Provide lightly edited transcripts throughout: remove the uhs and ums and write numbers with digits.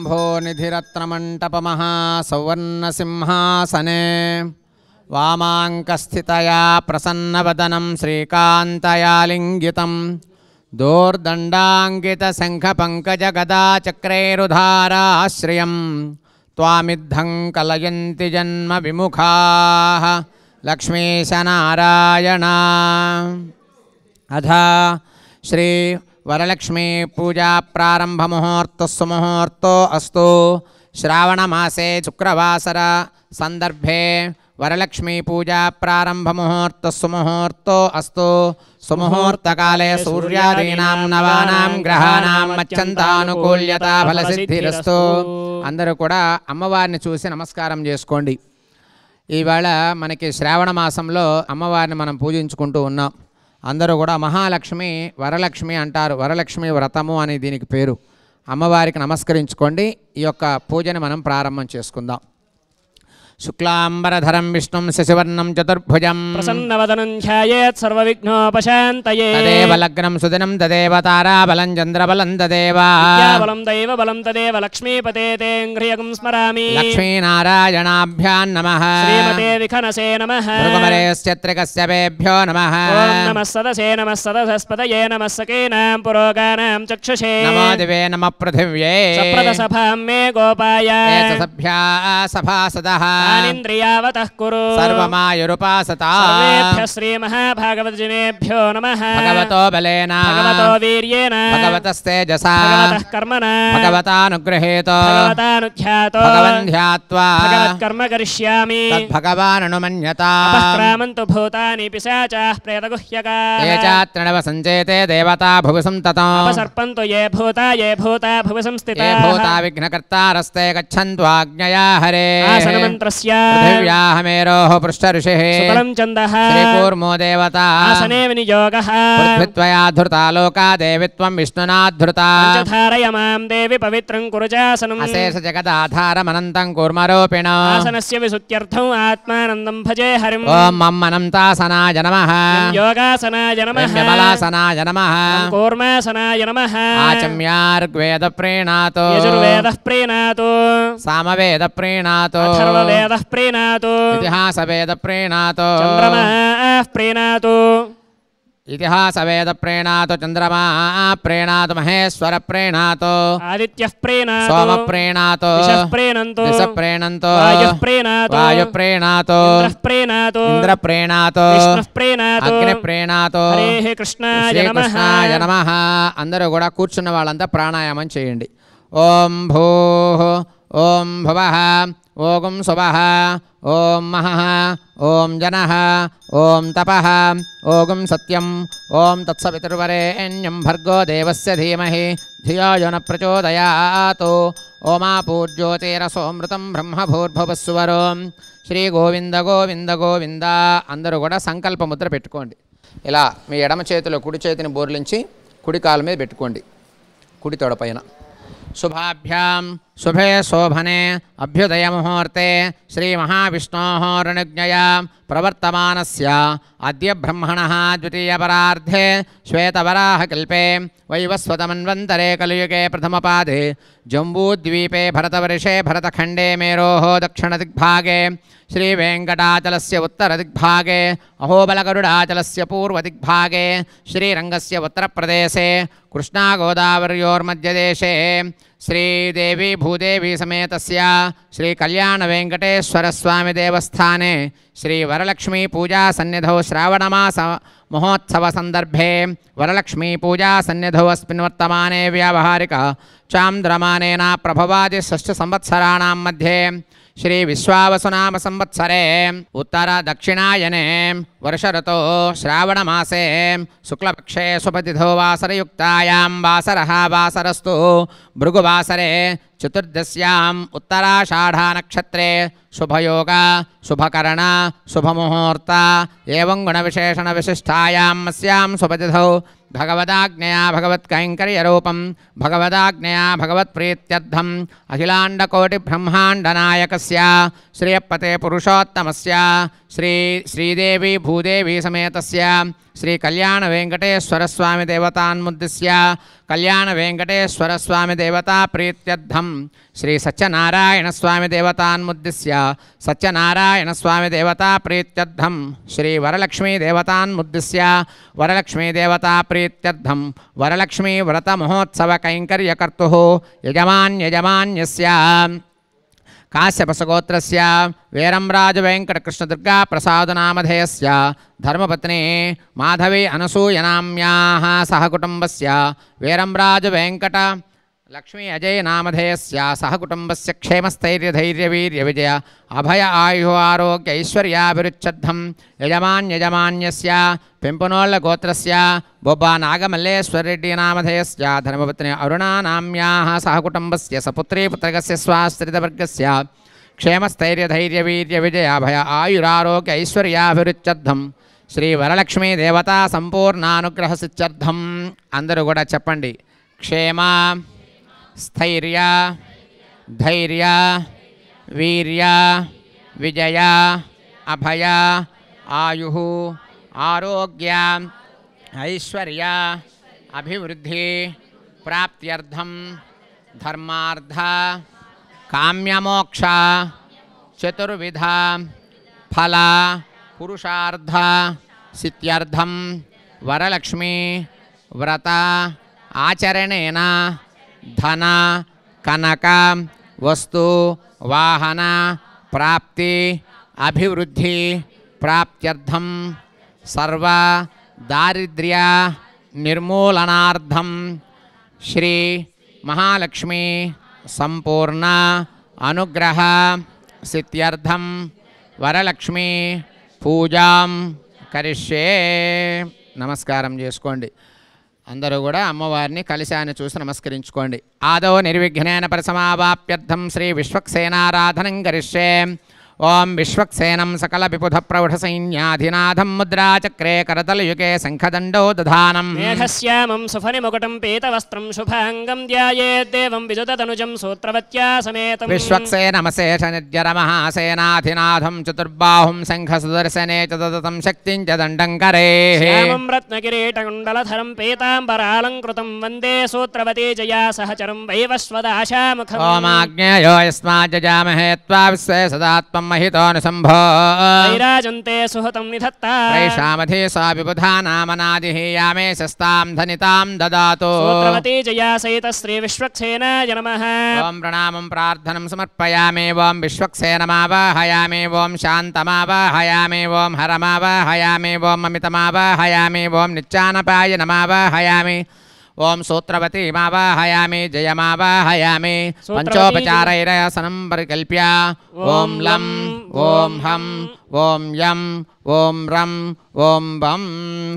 स्वाम्भो निधिरत्नमण्टपमहासौवर्णसिंहासने वामाङ्कस्थितया प्रसन्नवदनं श्रीकान्तयालिङ्गितं दोर्दण्डाङ्कितशङ्खपङ्कजगदाचक्रैरुधाराश्रियं त्वामिद्धं कलयन्ति जन्मविमुखाः लक्ष्मीशनारायण। अथ श्री वरलक्ष्मी पूजा प्रारंभ मुहूर्तो अस्तु। श्रावण मासे शुक्रवासर संदर्भे वरलक्ष्मी पूजा प्रारंभ मुहूर्तो अस्तु। सुमुहूर्त काले सूर्यादीनां नवानां ग्रहाणां मच्चंतानुकूल्यता फलसिद्धिरस्तु। अंदरू कूडा अम्मवारिनि चूसी नमस्कारं चेसुकोंडि। ఈవేళ మనకి శ్రావణ మాసంలో అమ్మవారిని మనం పూజించుకుంటూ ఉన్నాం. అందరూ కూడా మహాలక్ష్మి వరలక్ష్మి అంటారు. వరలక్ష్మి వ్రతము అని దీనికి పేరు. అమ్మవారికి నమస్కరించుకోండి. ఈ యొక్క పూజని మనం ప్రారంభం చేసుకుందాం. शुक्लांबरधरं विष्णुं शशिवर्णं चतुर्भुजं प्रसन्नवदनं ध्यायेत् सर्वविघ्नोपशान्तये। तदेव लग्नं सुदिनं तदेव ताराबलं चन्द्रबलं तदेव विद्याबलं दैवबलं तदेव लक्ष्मीपते ते ह्रियगं स्मरामि। लक्ष्मीनारायणाभ्यां नमः। श्रीमते विखनसे नमः। भृगुमरेश्चत्रिकस्यभ्यो नमः। ओं नमः सदसे नमः सदसस्पतये नमः सकीनां पुरोगानां चक्षुषे। नमो दिवे नमः पृथिव्ये सप्रदसभां मे गोपाय। सभ्या सभासदः आनिन्द्रियावतः कुरु सर्वमायुरुपासता। सर्वेभ्यः श्रीमहाभागवतजनेभ्यो नमः। भगवतो बलेन भगवतो वीर्येण भगवतस्तेजसा भगवतः कर्मणा भगवतानुगृहीतो भगवतानुध्यातो भगवन् ध्यात्वा भगवत्कर्म करिष्यामि। तद्भगवाननुमन्यता। अपक्रामन्तु भूतानि पिशाचाः प्रेतगुह्यकाः। ये चात्रणव सञ्चेते देवता भुवि संततो। अपसर्पन्तु ये भूता भुवि संस्थिताः। ये भूता विघ्नकर्तारस्ते गच्छन्तु आज्ञया हरे। आसनमन्त्रस्य पृथिव्याहमेरोः पृष्ठऋषिः सुबलं छन्दः श्रीकूर्मो देवता आसने विनियोगः। पृथ्वीत्वया धृता लोका देवी त्वं विष्णुना धृता। पञ्चधारय मां देवि पवित्रं कुरु चासनम्। अशेष जगदाधारमनन्तं कूर्मरूपिण आसनस्य विसुत्यर्थम् आत्मानन्दं भजे हरिम्। ॐ मम अनन्तासनाय नमः। योगासनाय नमः। विमलासनाय नमः। कूर्मासनाय नमः। आचम्यार्ग्वेदप्रीणातो यजुर्वेदः प्रीणातु। सामवेदप्रीणातो अथर्ववेदः प्रीणातु। इतिहासवेदप्रीणातो चन्द्रमाः प्रीणातु। इतिहासवेदप्रीणातो चन्द्रमाः प्रीणातो महेश्वरप्रीणातो आदित्यः प्रीणातु। सोमप्रीणातो दिशः प्रीणन्तु। दिशप्रीणन्तो वायुः प्रीणातु। वायुप्रीणातो इन्द्रः प्रीणातु। इन्द्रप्रीणातो विष्णुः प्रीणातु। अग्निप्रीणातो हरे कृष्णाय नमः। శ్రీకృష్ణాయ నమః. అందరూ కూడా కూర్చున్న వాళ్ళంతా ప్రాణాయామం చేయండి. ఓం భూః ఓం భువః ఓం సువః ఓం మహః ఓం జనః ఓం తపః ఓం సత్యం ఓం తత్సవితుర్వరేణ్యం భర్గో దేవస్య ధీమహి ధియో యో న ప్రచోదయాత్. ఓమాపూజ్యోతిరసోమృతం బ్రహ్మభూర్భువస్సువరోం. శ్రీ గోవింద గోవింద గోవింద. అందరూ కూడా సంకల్ప ముద్ర పెట్టుకోండి. ఇలా మీ ఎడమ చేతిలో కుడి చేతిని బోర్లించి కుడి కాలు మీద పెట్టుకోండి, కుడి తొడపైన. शुभाभ्यां शुभे शोभने अभ्युदय मुहूर्ते श्री महाविष्णोः ऋणज्ञया प्रवर्तमानस्य अद्य ब्रह्मणः द्वितीयपरार्धे श्वेतवराहकल्पे वैवस्वतमन्वन्तरे कलियुगे प्रथमपादे जम्बूद्वीपे भरतवर्षे भरतखण्डे मेरोः दक्षिणदिग्भागे श्रीवेङ्कटाचलस्य उत्तरदिग्भागे अहोबलगरुडाचलस्य पूर्वदिग्भागे श्रीरङ्गस्य उत्तरप्रदेशे कृष्णागोदावर्योर्मध्यदेशे श्रीदेवी भूदेवी समेतस्य श्रीकल्याणवेङ्कटेश्वरस्वामी देवस्थाने श्रीवरलक्ष्मी पूजा सन्निधौ श्रावणमास महोत्सव संदर्भे वरलक्ष्मी पूजा सन्निधौ अस्मिन् वर्तमाने व्यावहारिक चान्द्रमानेन प्रभवादि षष्ठ संवत्सराणां मध्ये श्री विश्वावसुनाम संवत्सरे उत्तर दक्षिणायने वर्ष ऋतो श्रावण मासे शुक्लपक्षे सुपतिथो वासरयुक्तायां वासरः वासरस्तु भृगुवासरे चतुर्दश्याम् उत्तराषाढ़ा नक्षत्रे शुभयोग शुभकरण शुभमुहूर्त एवं गुणविशेषण विशिष्टायां अस्यां सुपतिथौ भगवदाज्ञया भगवत्कैङ्कर्यरूपं भगवदाज्ञया भगवत्प्रीत्यर्थम् अखिलाण्डकोटिब्रह्माण्डनायकस्य श्रियपते पुरुषोत्तमस्य श्रीदेवी भूदेवी समेतस्य श्री कल्याण वेंकटेश्वर स्वामी देवतान्मुद्दिश्य कल्याण वेंकटेश्वर स्वामी देवता प्रीत्यर्थम श्री सत्यनारायण स्वामी देवतान्मुद्दिश्य सत्यनारायण स्वामी देवता प्रीत्यर्थम श्री वरलक्ष्मी देवतान्मुद्दिश्य वरलक्ष्मी देवता प्रीत्यर्थम वरलक्ष्मी व्रत महोत्सव कैंकर्यकर्तुः यजमान्यस्य काश्यपसगोत्रस्य वीरंराज वेंकटकृष्णदुर्गा प्रसादनामधेयस्य धर्मपत्नी माधवी अनसूयनाम्याः सहकुटुम्बस्य वीरंराज वेंकट लक्ष्मी अजय नामधेयस्य सहकुटुम्बस्य क्षेमस्थैर्यधैर्यवीर्यविजय अभय आयु आरोग्य ऐश्वर्याभिरुच्यर्थं यजमान्यस्य पेंपनोल्ल गोत्रस्य बोब्बा नागमल्लेश्वररेड्डी नामधेयस्य धर्मपत्नी अरुणानाम्याः सहकुटुम्बस्य सपुत्री पुत्रकस्य स्वाश्रितवर्गस्य क्षेमस्थैर्यधैर्यवीर्यविजय अभय आयुरारोग्य ऐश्वर्याभिरुच्यर्थं श्री वरलक्ष्मी देवता संपूर्णानुग्रहसिद्ध्यर्थं अंदरू कूडा चेप्पंడి क्षेम स्थैर्य धैर्य वीर्य विजय अभय आयु आरोग्य ऐश्वर्य अभिवृद्धि प्राप्त्यर्थम धर्मार्थ काम्यमोक्ष चतुर्विध फल पुरुषार्थ सिद्ध्यर्थम वरलक्ष्मी व्रत आचरणेन धन कनक वस्तु वाहन प्राप्ति अभिवृद्धि प्राप्त्यर्थम सर्व दारिद्र्य निर्मूलनार्थम श्री महालक्ष्मी संपूर्ण अनुग्रह सिद्ध्यर्थम वरलक्ष्मी पूजां करिष्ये नमस्कारं చేసుకోండి అందరూ కూడా అమ్మవారిని కలశాన్ని చూసి నమస్కరించుకోండి ఆదో నిర్విఘ్నేన పరిసమావాప్యర్థం శ్రీ విశ్వక్సేనారాధనం కరిష్యే ఓం విశ్వక్సేనం సకల విపుధ ప్రౌఢ సైన్యాధినాథం ముద్రాచక్రే కరతలయుగే శంఖదండో దధానం మేఘశ్యామం సుఫనిముకుటం పీతవస్త్రం శుభాంగం ధ్యాయేద్దేవం విజుతతనుజం సూత్రవత్యా సమేతం విశ్వక్సేనమశేష నిర్జరమహాసేనాధినాథం చతుర్బాహుం శంఖ సుదర్శనే చ దదతం శక్తిం చ దండం కరే శ్యామం రత్నకిరీటకుండలధరం పీతాంబరాలంకృతం వందే సూత్రవతీ జయా సహచరం వైవస్వదాశాముఖం ఓమాజ్ఞేయో యస్మాజ్జామహే త్వా విశ్వే సదాత్మం महितोऽनुसम्भो वैराजन्ते सुहतं निधत्ता वैशामधे सा विबुधा नामनादिः यामे शस्तां धनितां ददातु सूत्रवती जया सहित श्री विश्वक्सेनाय नमः ओं प्रणामं प्रार्थनं समर्पयामि ओं विश्वक्सेनमावाहयामि ओं शान्तमावाहयामि ओं हरमावाहयामि ओं अमितमावाहयामि ओं नित्यानपाय नमावाहयामि ओं सूत्रवतीमावाहयामि जयमावाहयामि पंचोपचारैरसनं परिकल्प्य ओं लं ओं हं ओं यं ओं रं ओं बं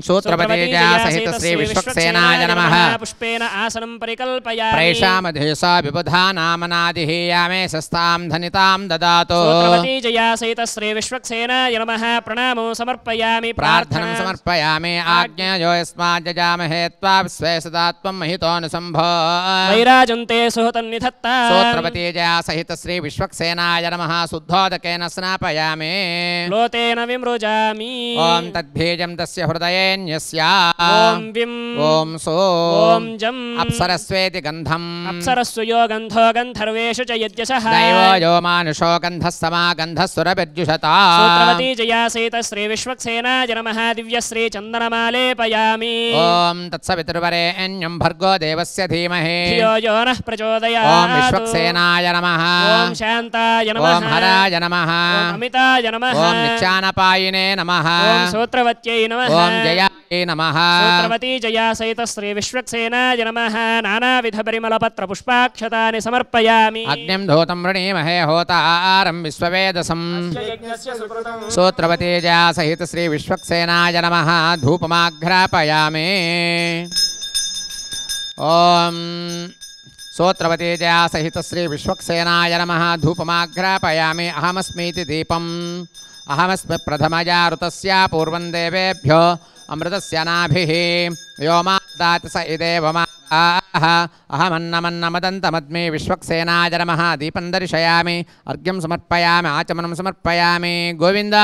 सूत्रवती जया सहित श्री विश्वक्सेनाय नमः पुष्पेन आसनं परिकल्पयामि प्रैषामधे सा विबुधा नामनादिः यामे शस्तां धनितां ददातु सूत्रवती जया सहित श्री विश्वक्सेनाय नमः प्रणामो समर्पयामि प्रार्थनं समर्पयामि आज्ञेयो यस्माज्जजामहे त्वा विश्वे सदात्वं महितोऽनुसम्भो वैराजन्ते सुहतं निधत्ता सूत्रवती जया सहित श्री विश्वक्सेनाय नमः शुद्धोदकेन स्नापयामि लोतेन विमृजामि ओं तद्बीजं तस्य हृदयेऽन्यस्य ओं विं ओं सो ओं जं अप्सरस्वेति गन्धम् अप्सरस्सु यो गन्धो गन्धर्वेषु च यज्ञशः दैवो यो मानुषो गन्धः समागन्धः सुरभिर्जुषता सूत्रवती जया सहित श्री विश्वक्सेनाय नमः दिव्यश्री चन्दनमालेपयामि ओं तत्सवितुर्वरेण्यं भर्गो देवस्य धीमहि धियो यो नः प्रचोदयात् ओं विश्वक्सेनाय नमः ओं शान्ताय नमः ओं हराय नमः ओं अमिताय नमः ओं नित्यानपायिने नमः ओं सूत्रवत्यै नमः ओं जयायै नमः सूत्रवती जया सहित श्री विश्वक्सेनाय नमः नानाविध परिमलपत्र पुष्पाक्षतानि समर्पयामि अग्निं धूतं वृणीमहे होतारं विश्ववेदसं सूत्रवती जया सहित श्री विश्वक्सेनाय नमः धूपमाघ्रापयामि ओं सूत्रवती जया सहित श्री विश्वक्सेनाय नमः धूपमाघ्रापयामि अहमस्मीति दीपम् अहमस्मि प्रथमया ऋतस्य पूर्वं देवेभ्यो अमृतस्य नाभिः यो मा दाति स इदेव मा अहमन्नमन्नमदन्तमद्मे विश्वक्सेनाय नमः दीपं दर्शयामि अर्घ्यं समर्पयामि आचमनं समर्पयामि गोविन्द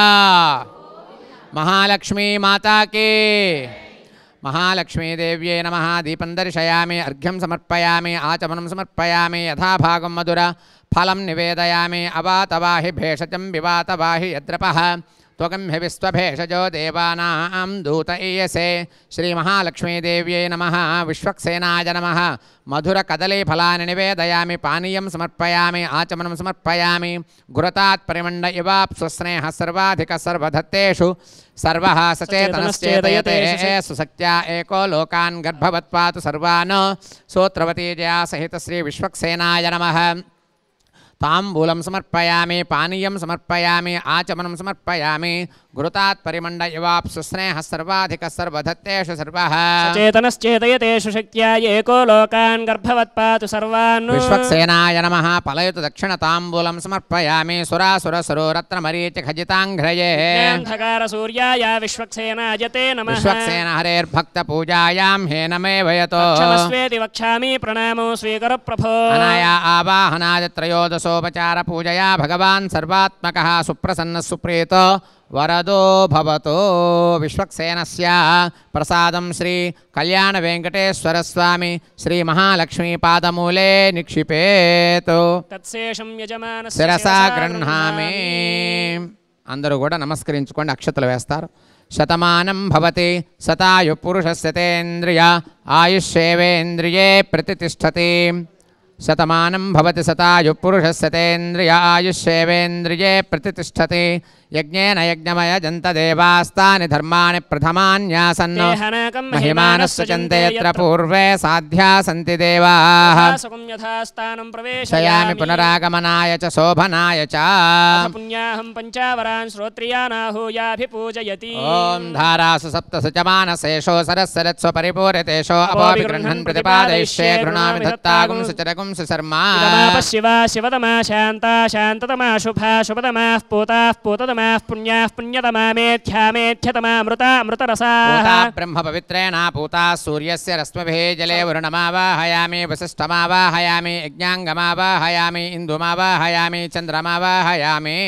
महालक्ष्मी माता की महालक्ष्मी देव्यै नमः दीपं दर्शयामि अर्घ्यं समर्पयामि आचमनं समर्पयामि यथाभागं मधुर फलं निवेदयामि अवातवाहि भेषजं विवातवाहि यद्रपः त्वगं हि विश्वभेषजो देवानां दूत ईयसे श्रीमहालक्ष्मीदेव्यै नमः विश्वक्सेनाय नमः मधुरकदलीफलानि निवेदयामि पानीयं समर्पयामि आचमनं समर्पयामि गुरतात् परिमण्ड इवाप्स्वस्नेहः सर्वाधिकः सर्वधत्तेषु सर्वः सचेतनश्चेतयते सुशक्त्या एको लोकान् गर्भवत्पातु सर्वान् सोत्रवती जया सहित श्री विश्वक्सेनाय नमः ताम्बूलं समर्पयामि पानीयं समर्पयामि आचमनं समर्पयामि गुरुतात् परिमण्ड इवाप्स्वस्नेहः सर्वाधिकः सर्वधत्तेषु सर्वः चेतनश्चेतयतेषु शक्त्या एको लोकान् गर्भवत्पातु सर्वान् विश्वक्सेनाय नमः पलयतु दक्षिणताम्बूलं समर्पयामि सुरासुरसरोरत्नमरीचिखजिताङ्घ्रये अन्धकारसूर्याय विश्वक्सेनाय ते नमः विश्वक्सेन हरेर्भक्तपूजायां हेनमेव यतो क्षमस्वेति वक्ष्यामि प्रणामो स्वीकर प्रभो अनाया आवाहनाय त्रयोदशोपचार पूजया भगवान् सर्वात्मकः सुप्रसन्नः सुप्रीतो वरदो भवतो विश्वक्सेनस्य प्रसादं श्री कल्याण वेंकटेश्वर स्वामी श्री महालक्ष्मी पादमूले निक्षिपेत् तत्शेषं यजमानस्य శిరసా గృహ్ణామి అందరూ కూడా నమస్కరించుకోండి అక్షతలు వేస్తారు శతమానం భవతి శతాయు పురుషస్య తేంద్రియ ఆయుష్యేవేంద్రియే ప్రతిష్టతి శతమానం భవతి శతాయు పురుషస్య తేంద్రియ ఆయుష్యేవేంద్రియే ప్రతిష్టతి యజ్ఞేన యజ్ఞమయ జంత దేవాస్తాని ధర్మాణి ప్రథమాన్యాసన్ మహిమానస్సు చంతేత్ర పూర్వే సాధ్యా సంతి దేవాః యథాస్థానం శయామి పునరాగమనాయ చ శోభనాయ చ పుణ్యాహం పంచావరాన్ శ్రోత్రియానాహూయాభిపూజయతి ఓం ధారాసు సప్తసు చ మానసేషో సరస్సరత్స్వ పరిపూరితేషో అపోభిగృహ్ణన్ ప్రతిపాదయిష్యే గృణామి దత్తాగుం సుచరగుం సుశర్మా శివ శివతమా శాంతా శాంతతమా శుభా శుభతమాః పూతాః పూతతమా పుణ్యాః పుణ్యతమా మేధ్యా మేధ్యతమా మృతా మృతరసాః పూతా బ్రహ్మ పవిత్రేణ పూతా సూర్యస్య రశ్మిభిः జలే వరుణమావాహయామి వసిష్ఠమావాహయామి యజ్ఞాంగమావాహయామి ఇందుమావాహయామి చంద్రమావాహయామి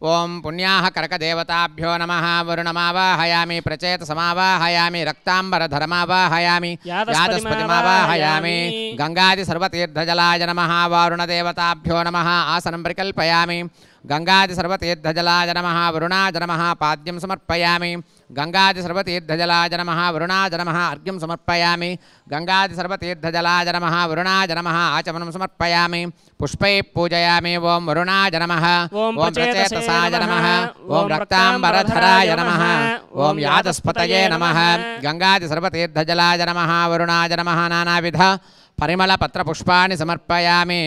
ఓం పుణ్యాః కరకదేవతాభ్యో నమః వరుణమావాహయామి ప్రచేతసమావాహయామి రక్తాంబరధరమావాహయామి యాదస్పతిమావాహయామి గంగాది సర్వతీర్థజలాయ నమః వారుణదేవతాభ్యో నమః ఆసనం పరికల్పయామి గంగాది సర్వతీర్థజలాయ నమః వరుణాయ నమః పాద్యం సమర్పయామి గంగాది సర్వతీర్థజలాయ నమః వరుణాయ నమః అర్ఘ్యం సమర్పయామి గంగాది సర్వతీర్థజలాయ నమః వరుణాయ నమః ఆచమనం సమర్పయామి పుష్పై పూజయామి ఓం వరుణాయ నమః ఓం ప్రచేతసాయ నమః ఓం రక్తాంబరధరాయ నమః ఓం యాదస్పతయే నమః గంగాది సర్వతీర్థజలాయ నమః వరుణాయ నమః నానావిధ పరిమళపత్రపుష్పాణి సమర్పయామి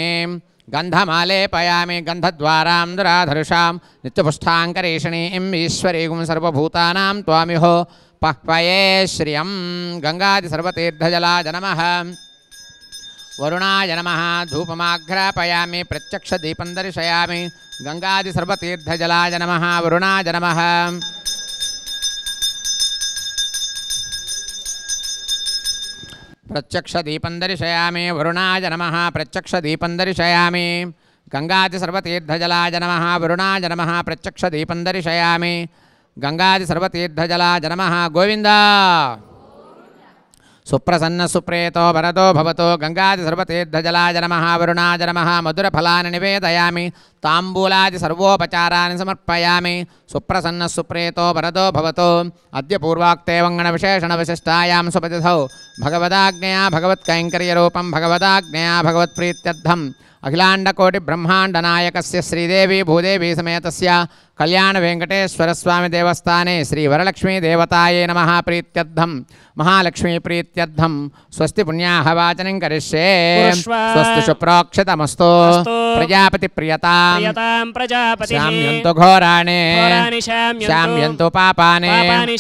గంధమాలేపయామి గంధద్వారాం దురాధరుషాం నిత్యపుష్టాంకరేషణీం ఈశ్వరీగుం సర్వభూతానాం త్వామిహో పహ్వయే శ్రియం గంగాది సర్వతీర్థజలాయ నమః వరుణాయ నమః ధూపమాఘ్రాపయామి ప్రత్యక్షదీపం దర్శయామి గంగాది సర్వతీర్థజలాయ నమః వరుణాయ నమః ప్రత్యక్షదీపం దర్శయామి వరుణాయ నమః ప్రత్యక్షదీపం దర్శయామి గంగాది సర్వతీర్థజలాయ నమః వరుణాయ నమః ప్రత్యక్షదీపం దర్శయామి గంగాది సర్వతీర్థజలాయ నమః గోవింద సుప్రసన్న సుప్రేతో వరదో భవతో గంగాది సర్వతీర్థజలాయ నమః వరుణాయ నమః మధురఫలాని నివేదయామి తాంబూలాది సర్వోపచారాన్ని సమర్పయామి సుప్రసన్న సుప్రేతో వరదో భవతో అద్య పూర్వాక్తే వంగణ విశేషణ విశిష్టాయాం సుపతిథౌ భగవదాజ్ఞయా భగవత్కైంకర్యరూపం భగవదాజ్ఞయా భగవత్ప్రీత్యర్థం అఖిలాండకోటి బ్రహ్మాండనాయకస్య శ్రీదేవి భూదేవి సమేతస్య కళ్యాణ వెంకటేశ్వర స్వామి దేవస్థానే శ్రీ వరలక్ష్మీ దేవతాయే నమః ప్రీత్యర్థం మహాలక్ష్మీ ప్రీత్యర్థం స్వస్తి పుణ్యాహ వాచనం కరిష్యే స్వస్తి శుప్రోక్షితమస్తు ప్రజాపతి ప్రియతాం ప్రియతాం ప్రజాపతిః శామ్యంతు ఘోరాణి ఘోరాణి శామ్యంతు పాపాని పాపాని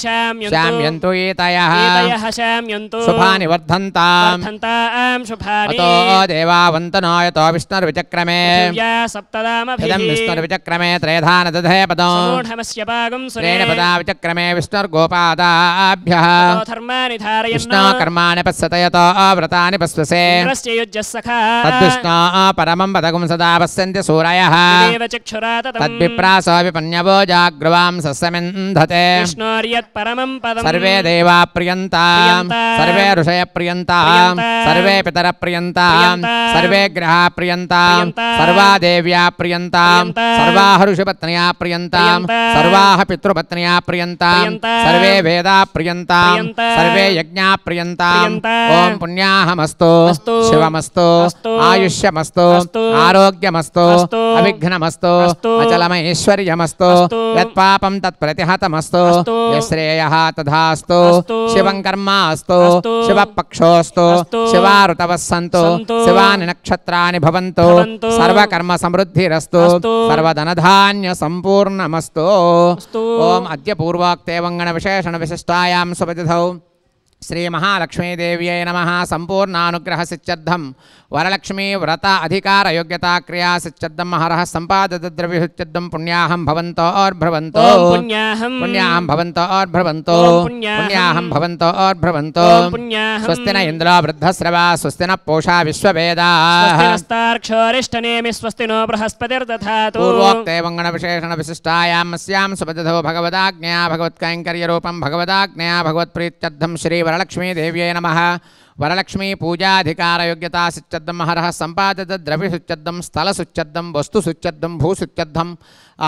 శామ్యంతు ఈతయః ఈతయః శామ్యంతు శుభాని వర్ధంతాం వర్ధంతాం శుభాని అతో దేవావంతనో యతో విష్ణుర్విచక్రమే దివ్యా సప్తదామభిః ఇదం విష్ణుర్విచక్రమే త్రేధాన దధే పదం సమూఢమస్య పాగం సురే శ్రేణ పదా విచక్రమే విష్ణుర్గోపాదాభ్యః తతో ధర్మాని ధారయన్న విష్ణో కర్మాణి పశ్యతయతో వ్రతాని పశ్వసే ఇంద్రస్య యుజ్యః సఖా తద్విష్ణో పరమం పదగుం సదా పశ్యంతి సూరయః దేవ చక్షురా తతం తద్విప్రాసో విపన్యవో జాగ్రవాం సస్యమింధతే విష్ణోర్యత్ పరమం పదం సర్వే దేవా ప్రియంతాం సర్వే ఋషయ ప్రియంతాం సర్వే పితర ప్రియంతాం సర్వే గ్రహా ప్రియంతాం సర్వా దేవ్యా ప్రియంతాం సర్వాః ఋషిపత్న్యా ప్రియంతాం సర్వాః పితృపత్న్యా ప్రియంతాం సర్వే వేదా ప్రియంతాం సర్వే యజ్ఞా ప్రియంతాం ఓం పుణ్యాహమస్తు శివమస్తు ఆయుష్యమస్తు ఆరోగ్యమస్తు అవిఘ్నమస్తు అచలమైశ్వర్యమస్తు యత్పాపం తత్ప్రతిహతమస్తు యశ్రేయః తథాస్తు శివం కర్మాస్తు శివపక్షోస్తు శివారుతవः సంతు శివాని నక్షత్రాని భవంతు సర్వకర్మ సమృద్ధిరస్తు సర్వధనధాన్య సంపూర్ణమస్తు ఓం అద్య పూర్వోక్తే వంగణ విశేషణ విశిష్టాయాం సుపతిథౌ శ్రీ మహాలక్ష్మీదేవ్యై నమః సంపూర్ణానుగ్రహ సిద్ధ్యర్థం వరలక్ష్మీ వ్రత అధికార యోగ్యతా క్రియా సిద్ధ్యర్థం మహరః సంపాదిత ద్రవ్యసిద్ధ్యర్థం పుణ్యాహం భవంతోర్భ్రవంతో పుణ్యాహం భవంతోర్భ్రవంతో పుణ్యాహం భవంతోర్భ్రవంతో స్వస్తి న ఇంద్రో వృద్ధశ్రవా స్వస్తి న పూషా విశ్వవేదాః స్వస్తినస్తార్క్షోరిష్టనేమి స్వస్తి నో బృహస్పతిర్దధాతు పూర్వోక్తే వంగణ విశేషణ విశిష్టాయాం అస్యాం సుపతిథో భగవదాజ్ఞయా భగవత్కైంకర్యరూపం భగవదాజ్ఞయా భగవత్ప్రీత్యర్థం శ్రీ వరలక్ష్మీదేవ్యై నమః వరలక్ష్మీ పూజాధికార యోగ్యతా సిద్ధ్యర్థం మహరః సంపాదిత ద్రవ్యసిద్ధ్యర్థం స్థల సుచ్ఛద్దం వస్తు సుచ్ఛద్దం భూ సుచ్ఛద్దం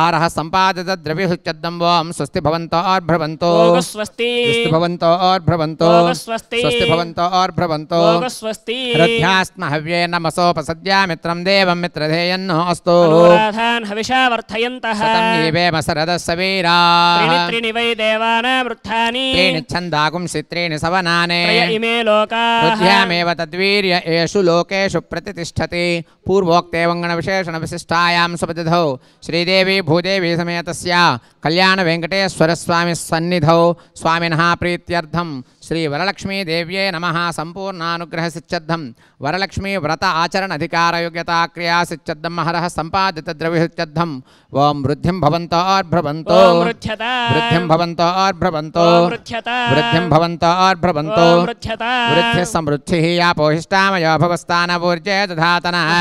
ఆరః సంపాదిత ద్రవ్యసిద్ధ్యర్థం ఓం స్వస్తి భవంతోర్భ్రవంతో స్వస్తి భవంతోర్భ్రవంతో స్వస్తి స్వస్తి భవంతోర్భ్రవంతో స్వస్తి హృద్యాస్మ హవ్యే నమసోపసద్యామిత్రం దేవం మిత్రధేయన్నో అస్తు అనురాధాన్ హవిషా వర్ధయంతః శతం జీవేమ శరదస్స వీరా త్రీణి వై దేవానామృత్థాని త్రీణి ఛందాగుంసి త్రీణి సవనానే త్రయ ఇమే లోకాః హృద్యామేవ తద్వీర్య ఏషు లోకేషు ప్రతిష్టతి పూర్వోక్తే వంగణ విశేషణ విశిష్టాయాం సుపతిథౌ శ్రీదేవి భూదేవి సమేతస్య కళ్యాణ వెంకటేశ్వర స్వామి సన్నిధౌ స్వామినః ప్రీత్యర్థం శ్రీ వరలక్ష్మీదేవ్యై నమః సంపూర్ణానుగ్రహ సిద్ధ్యర్థం వరలక్ష్మీ వ్రత ఆచరణ అధికార యోగ్యతా క్రియా సిద్ధ్యర్థం మహరః సంపాదిత ద్రవ్య సిద్ధ్యర్థం ఓం వృద్ధిం భవంతోర్భ్రవంతో వృద్ధిం భవంతోర్భ్రవంతో వృద్ధిం భవంతోర్భ్రవంతో వృద్ధి సమృద్ధిః యాపోహిష్టామయో భవస్థానపూర్జే దధాతనః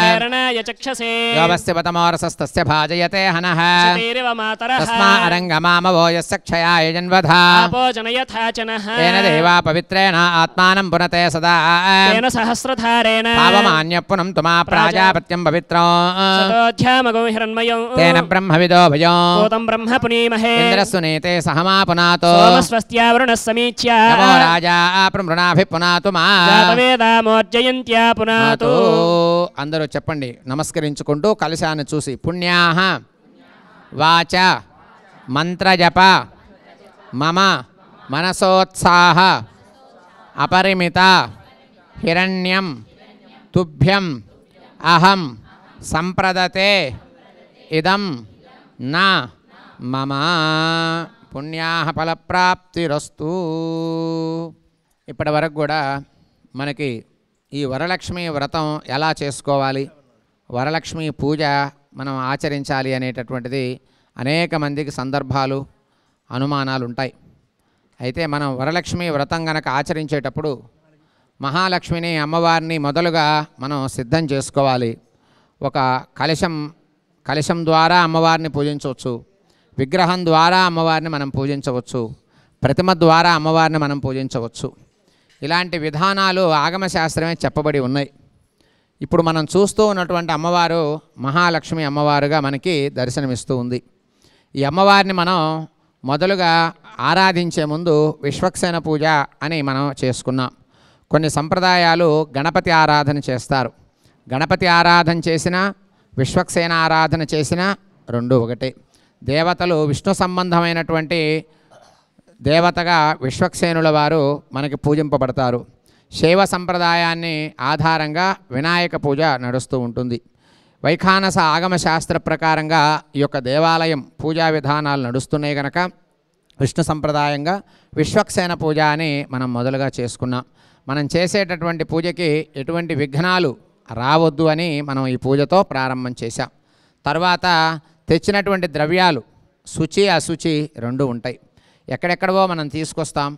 చక్షసే యోవస్యవతమోరసస్తస్య భాజయతే హనః శతేరివ మాతరః తస్మా అరంగమామవో యస్య క్షయాయ జన్వధా ఆపో జనయథాచనః తేన దేవా పవిత్రేణ ఆత్మానం పునతే సదా తేన సహస్రధారేణ పావమాన్య పునం తుమా ప్రాజాపత్యం పవిత్రం సతోధ్యామగం హిరణ్మయం తేన బ్రహ్మవిదో భయం భూతం బ్రహ్మ పునీమహే ఇంద్రస్సునీతే సహమా పునాతో సోమస్వస్త్యా వరుణః సమీచ్య నమో రాజా ప్రమృణాభి పునాతు మా జాతవేదామోర్జయంత్యా పునాతు అందరూ చెప్పండి నమస్కరించుకుంటూ కలశాన్ని చూసి పుణ్యాహ వాచ మంత్రజప మమ మనసోత్సాహ అపరిమిత హిరణ్యం తుభ్యం అహం సంప్రదతే ఇదం నా మమ పుణ్యాహ ఫలప్రాప్తిరస్తు. ఇప్పటి వరకు కూడా మనకి ఈ వరలక్ష్మి వ్రతం ఎలా చేసుకోవాలి, వరలక్ష్మి పూజ మనం ఆచరించాలి అనేటటువంటిది అనేక మందికి సందర్భాలు అనుమానాలు ఉంటాయి. అయితే మనం వరలక్ష్మి వ్రతం గనక ఆచరించేటప్పుడు మహాలక్ష్మిని అమ్మవారిని మొదలుగా మనం సిద్ధం చేసుకోవాలి. ఒక కలశం ద్వారా అమ్మవారిని పూజించవచ్చు, విగ్రహం ద్వారా అమ్మవారిని మనం పూజించవచ్చు, ప్రతిమ ద్వారా అమ్మవారిని మనం పూజించవచ్చు. ఇలాంటి విధానాలు ఆగమశాస్త్రమే చెప్పబడి ఉన్నాయి. ఇప్పుడు మనం చూస్తూ ఉన్నటువంటి అమ్మవారు మహాలక్ష్మి అమ్మవారుగా మనకి దర్శనమిస్తూ ఉంది. ఈ అమ్మవారిని మనం మొదలుగా ఆరాధించే ముందు విశ్వక్సేన పూజ అని మనం చేసుకున్నాం. కొన్ని సంప్రదాయాలు గణపతి ఆరాధన చేస్తారు. గణపతి ఆరాధన చేసినా విశ్వక్సేన ఆరాధన చేసినా రెండు ఒకటే. దేవతలు విష్ణు సంబంధమైనటువంటి దేవతగా విశ్వక్సేనుల వారు మనకి పూజింపబడతారు. శైవ సంప్రదాయాన్ని ఆధారంగా వినాయక పూజ నడుస్తూ ఉంటుంది. వైఖానస ఆగమ శాస్త్ర ప్రకారంగా ఈ యొక్క దేవాలయం పూజా విధానాలు నడుస్తున్నాయి కనుక విష్ణు సంప్రదాయంగా విశ్వక్సేన పూజ అని మనం మొదలుగా చేసుకున్నాం. మనం చేసేటటువంటి పూజకి ఎటువంటి విఘ్నాలు రావద్దు అని మనం ఈ పూజతో ప్రారంభం చేశాం. తర్వాత తెచ్చినటువంటి ద్రవ్యాలు శుచి అశుచి రెండు ఉంటాయి. ఎక్కడెక్కడవో మనం తీసుకొస్తాం,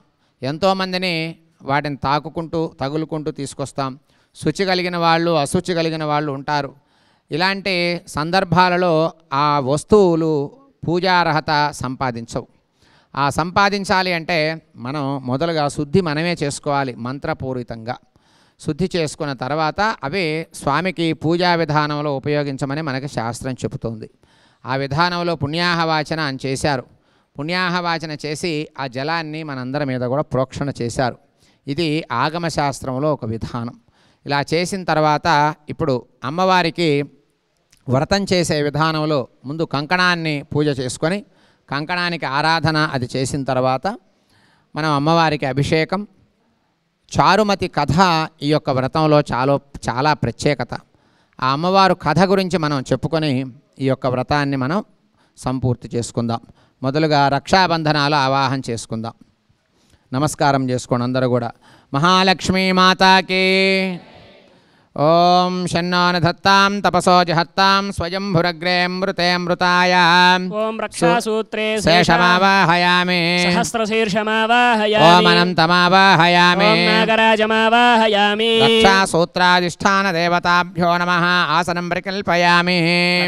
ఎంతోమందిని వాటిని తగులుకుంటూ తీసుకొస్తాం. శుచి కలిగిన వాళ్ళు అశుచి కలిగిన వాళ్ళు ఉంటారు. ఇలాంటి సందర్భాలలో ఆ వస్తువులు పూజార్హత సంపాదించవు. ఆ సంపాదించాలి అంటే మనం మొదలుగా శుద్ధి మనమే చేసుకోవాలి. మంత్రపూరితంగా శుద్ధి చేసుకున్న తర్వాత అవి స్వామికి పూజా విధానంలో ఉపయోగించమని మనకి శాస్త్రం చెబుతోంది. ఆ విధానంలో పుణ్యాహవాచన అని చేశారు. పుణ్యాహవాచన చేసి ఆ జలాన్ని మనందరి మీద కూడా ప్రోక్షణ చేశారు. ఇది ఆగమ శాస్త్రంలో ఒక విధానం. ఇలా చేసిన తర్వాత ఇప్పుడు అమ్మవారికి వ్రతం చేసే విధానంలో ముందు కంకణాన్ని పూజ చేసుకొని కంకణానికి ఆరాధన అది చేసిన తర్వాత మనం అమ్మవారికి అభిషేకం. చారుమతి కథ ఈ యొక్క వ్రతంలో చాలా ప్రత్యేకత. ఆ అమ్మవారు కథ గురించి మనం చెప్పుకొని ఈ యొక్క వ్రతాన్ని మనం సంపూర్తి చేసుకుందాం. మొదలుగా రక్షాబంధనాలు ఆవాహన చేసుకుందాం. నమస్కారం చేసుకోండి అందరూ కూడా. మహాలక్ష్మీ మాతాకి ఓం షన్నాన దత్తాం తపసో జహత్తాం స్వయంభురగ్రే మృతే మృతాయ ఓం రక్షాసూత్రే శేషమావాహయామి సహస్రశీర్షమావాహయామి ఓం అనంతమావాహయామి ఓం నాగరాజమావాహయామి రక్షాసూత్రాధిష్టాన దేవతాభ్యో నమః ఆసనం ప్రకల్పయామి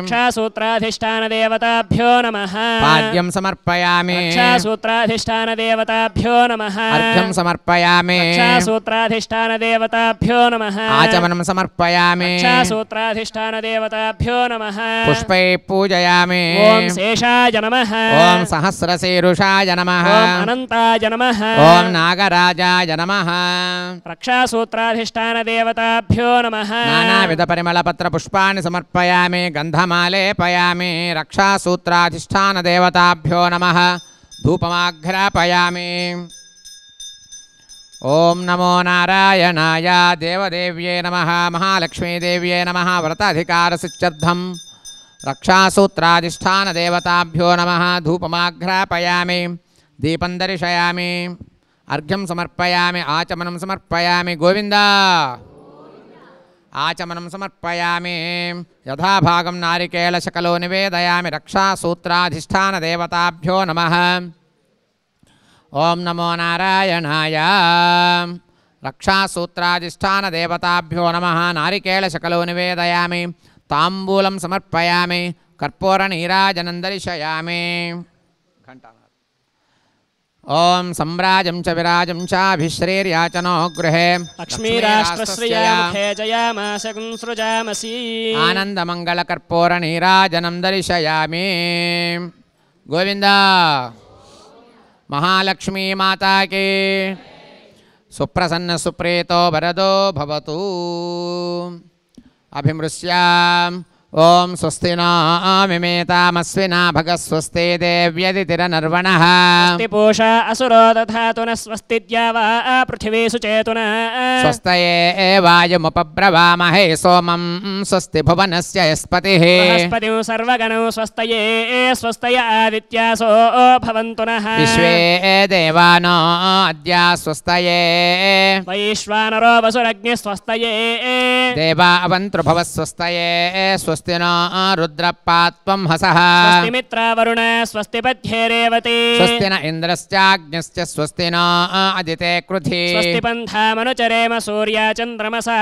రక్షాసూత్రాధిష్టాన దేవతాభ్యో నమః పాద్యం సమర్పయామి రక్షాసూత్రాధిష్టాన దేవతాభ్యో నమః అర్ఘ్యం సమర్పయామి రక్షాసూత్రాధిష్టాన దేవతాభ్యో నమః ఆచమనం సమర్పయామి రక్షాసూత్రాధిష్టాన దేవతాభ్యో నమః పుష్పై పూజయామి ఓం శేషాయ నమః ఓం సహస్రశీరుషాయ నమః ఓం అనంతాయ నమః ఓం నాగరాజాయ నమః రక్షాసూత్రాధిష్టాన దేవతాభ్యో నమః నానావిధ పరిమళపత్ర పుష్పాన్ని సమర్పయామి గంధమాలేపయామి రక్షాసూత్రాధిష్టాన దేవతాభ్యో నమః ధూపమాఘ్రాపయామి ఓం నమో నారాయణాయ దేవదేవ్యే నమః మహాలక్ష్మీదేవ్యే నమః వ్రతాధికారసిద్ధ్యర్థం రక్షాసూత్రాధిష్టాన దేవతాభ్యో నమః ధూపమాఘ్రాపయామి దీపం దర్శయామి అర్ఘ్యం సమర్పయామి ఆచమనం సమర్పయామి గోవింద ఆచమనం సమర్పయామి యథాభాగం నారికేళశకలో నివేదయామి రక్షాసూత్రాధిష్టాన దేవతాభ్యో నమః ఓం నమో నారాయణాయ రక్షాసూత్రాధిష్టాన దేవతాభ్యో నమః నారికేళశకలో నివేదయామి తాంబూలం సమర్పయామి కర్పూర నీరాజనం దర్శయామి ఓం సంరాజం చ విరాజం చాభిశ్రీర్యాచనో గృహే లక్ష్మీరాష్ట్రశ్రియముఖే జయామాసకం సృజామసి ఆనందమంగళ కర్పూర నీరాజనం దర్శయామి గోవింద మహాలక్ష్మీ మాతాకి సుప్రసన్న సుప్రీతో వరదో భవతు అభిమృశ్యాం ఓం స్వస్తి నామిమేతామస్వినా భగస్వస్తి దేవ్యదితిరనర్వణః స్వస్తి పూషా అసురో దధాతు న స్వస్తి ద్యావా పృథివీషు చేతునా స్వస్తయే వాయుముపబ్రవామహే సోమం స్వస్తి భువనస్య యస్పతిః బృహస్పతిం సర్వగణం స్వస్తయే స్వస్తయ ఆదిత్యాసో భవంతు నః విశ్వే దేవానో అద్య స్వస్తయే వైశ్వానరో వసురగ్ని స్వస్తయే దేవా అవంతృభవ స్వస్తయే స్వస్తి నో రుద్రపాత్వం హసః స్వస్తి మిత్రావరుణ స్వస్తి పథ్యే రేవతి స్వస్తి న ఇంద్రశ్చాగ్నిశ్చ స్వస్తి నో అదితే కృధి స్వస్తి పంథామనుచరేమ సూర్యా చంద్రమసా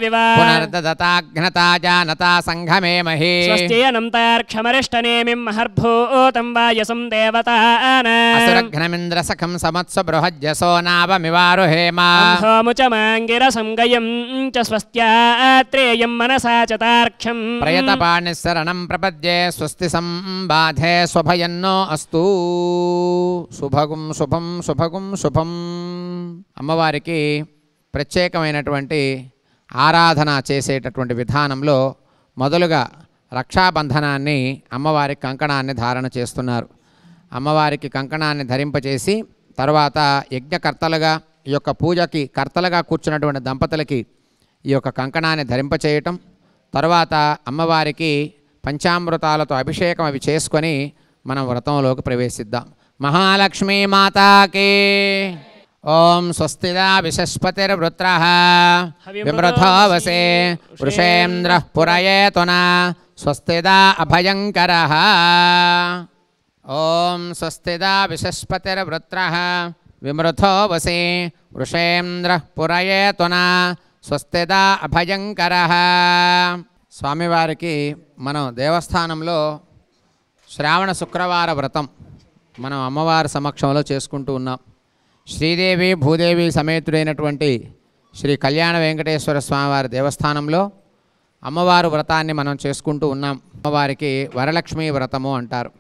వివా పునర్దతాఘ్నతా జానతా సంఘమే మహీ స్వస్తి అనంతార్క్షమరిష్టనేమిం మహర్భూతం వాయసం దేవతానా అసురఘ్నమింద్ర సఖం సమత్స్వ బృహజ్యసో నావమివారుహేమ అంహోముచమాంగిరసం గయం చ స్వస్త్యాత్రేయం మనసా చతార్క్షం ప్రయతపాణిశరణం ప్రపద్యే స్వస్తి సంబాధే స్వభయన్నో అస్తు శుభగుం శుభం శుభగుం శుభం. అమ్మవారికి ప్రత్యేకమైనటువంటి ఆరాధన చేసేటటువంటి విధానంలో మొదలుగా రక్షాబంధనాన్ని అమ్మవారి కంకణాన్ని ధారణ చేస్తున్నారు. అమ్మవారికి కంకణాన్ని ధరింపచేసి తర్వాత యజ్ఞకర్తలుగా ఈ యొక్క పూజకి కర్తలుగా కూర్చున్నటువంటి దంపతులకి ఈ యొక్క కంకణాన్ని ధరింపచేయటం, తర్వాత అమ్మవారికి పంచామృతాలతో అభిషేకం అవి చేసుకొని మనం వ్రతంలోకి ప్రవేశిద్దాం. మహాలక్ష్మీ మాతాకి. ఓం స్వస్తిదా విశస్పతిర్వృత్రః విమృథో వసే వృషేంద్రః పురయేతున స్వస్తిదా అభయంకరః. ఓం స్వస్తిదా విశస్పతిర్వృత్రః విమృథో వసే వృషేంద్రః పురయేతున స్వస్తిదా అభయంకరః. స్వామివారికి మనం దేవస్థానంలో శ్రావణ శుక్రవార వ్రతం మనం అమ్మవారి సమక్షంలో చేసుకుంటూ ఉన్నాం. శ్రీదేవి భూదేవి సమేతుడైనటువంటి శ్రీ కళ్యాణ వెంకటేశ్వర స్వామివారి దేవస్థానంలో అమ్మవారు వ్రతాన్ని మనం చేసుకుంటూ ఉన్నాం. అమ్మవారికి వరలక్ష్మీ వ్రతము అంటారు.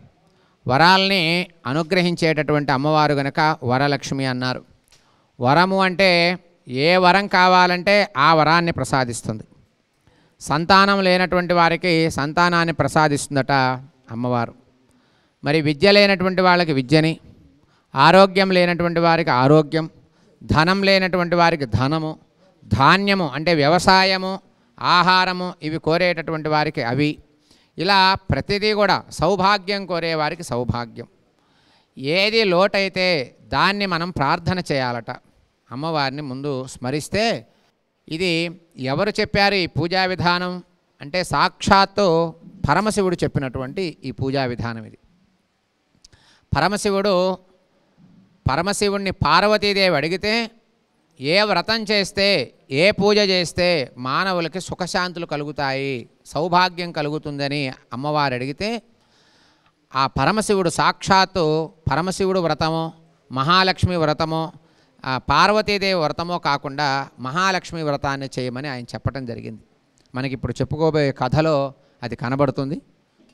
వరాల్ని అనుగ్రహించేటటువంటి అమ్మవారు గనక వరలక్ష్మి అన్నారు. వరము అంటే ఏ వరం కావాలంటే ఆ వరాన్ని ప్రసాదిస్తుంది. సంతానం లేనటువంటి వారికి సంతానాన్ని ప్రసాదిస్తుందట అమ్మవారు. మరి విద్య లేనటువంటి వాళ్ళకి విద్యని, ఆరోగ్యం లేనటువంటి వారికి ఆరోగ్యం, ధనం లేనటువంటి వారికి ధనము, ధాన్యము అంటే వ్యవసాయము, ఆహారము ఇవి కోరేటటువంటి వారికి అవి, ఇలా ప్రతిదీ కూడా సౌభాగ్యం కోరే వారికి సౌభాగ్యం. ఏది లోటైతే దాన్ని మనం ప్రార్థన చేయాలట. అమ్మవారిని ముందు స్మరిస్తే, ఇది ఎవరు చెప్పారు ఈ పూజా విధానం అంటే సాక్షాత్తు పరమశివుడు చెప్పినటువంటి ఈ పూజా విధానం ఇది. పరమశివుణ్ణి పార్వతీదేవి అడిగితే ఏ వ్రతం చేస్తే ఏ పూజ చేస్తే మానవులకి సుఖశాంతులు కలుగుతాయి, సౌభాగ్యం కలుగుతుందని అమ్మవారు అడిగితే ఆ పరమశివుడు సాక్షాత్తు పరమశివుడు వ్రతమో మహాలక్ష్మి వ్రతమో పార్వతీదేవి వ్రతమో కాకుండా మహాలక్ష్మి వ్రతాన్ని చేయమని ఆయన చెప్పడం జరిగింది. మనకి ఇప్పుడు చెప్పుకోబోయే కథలో అది కనబడుతుంది.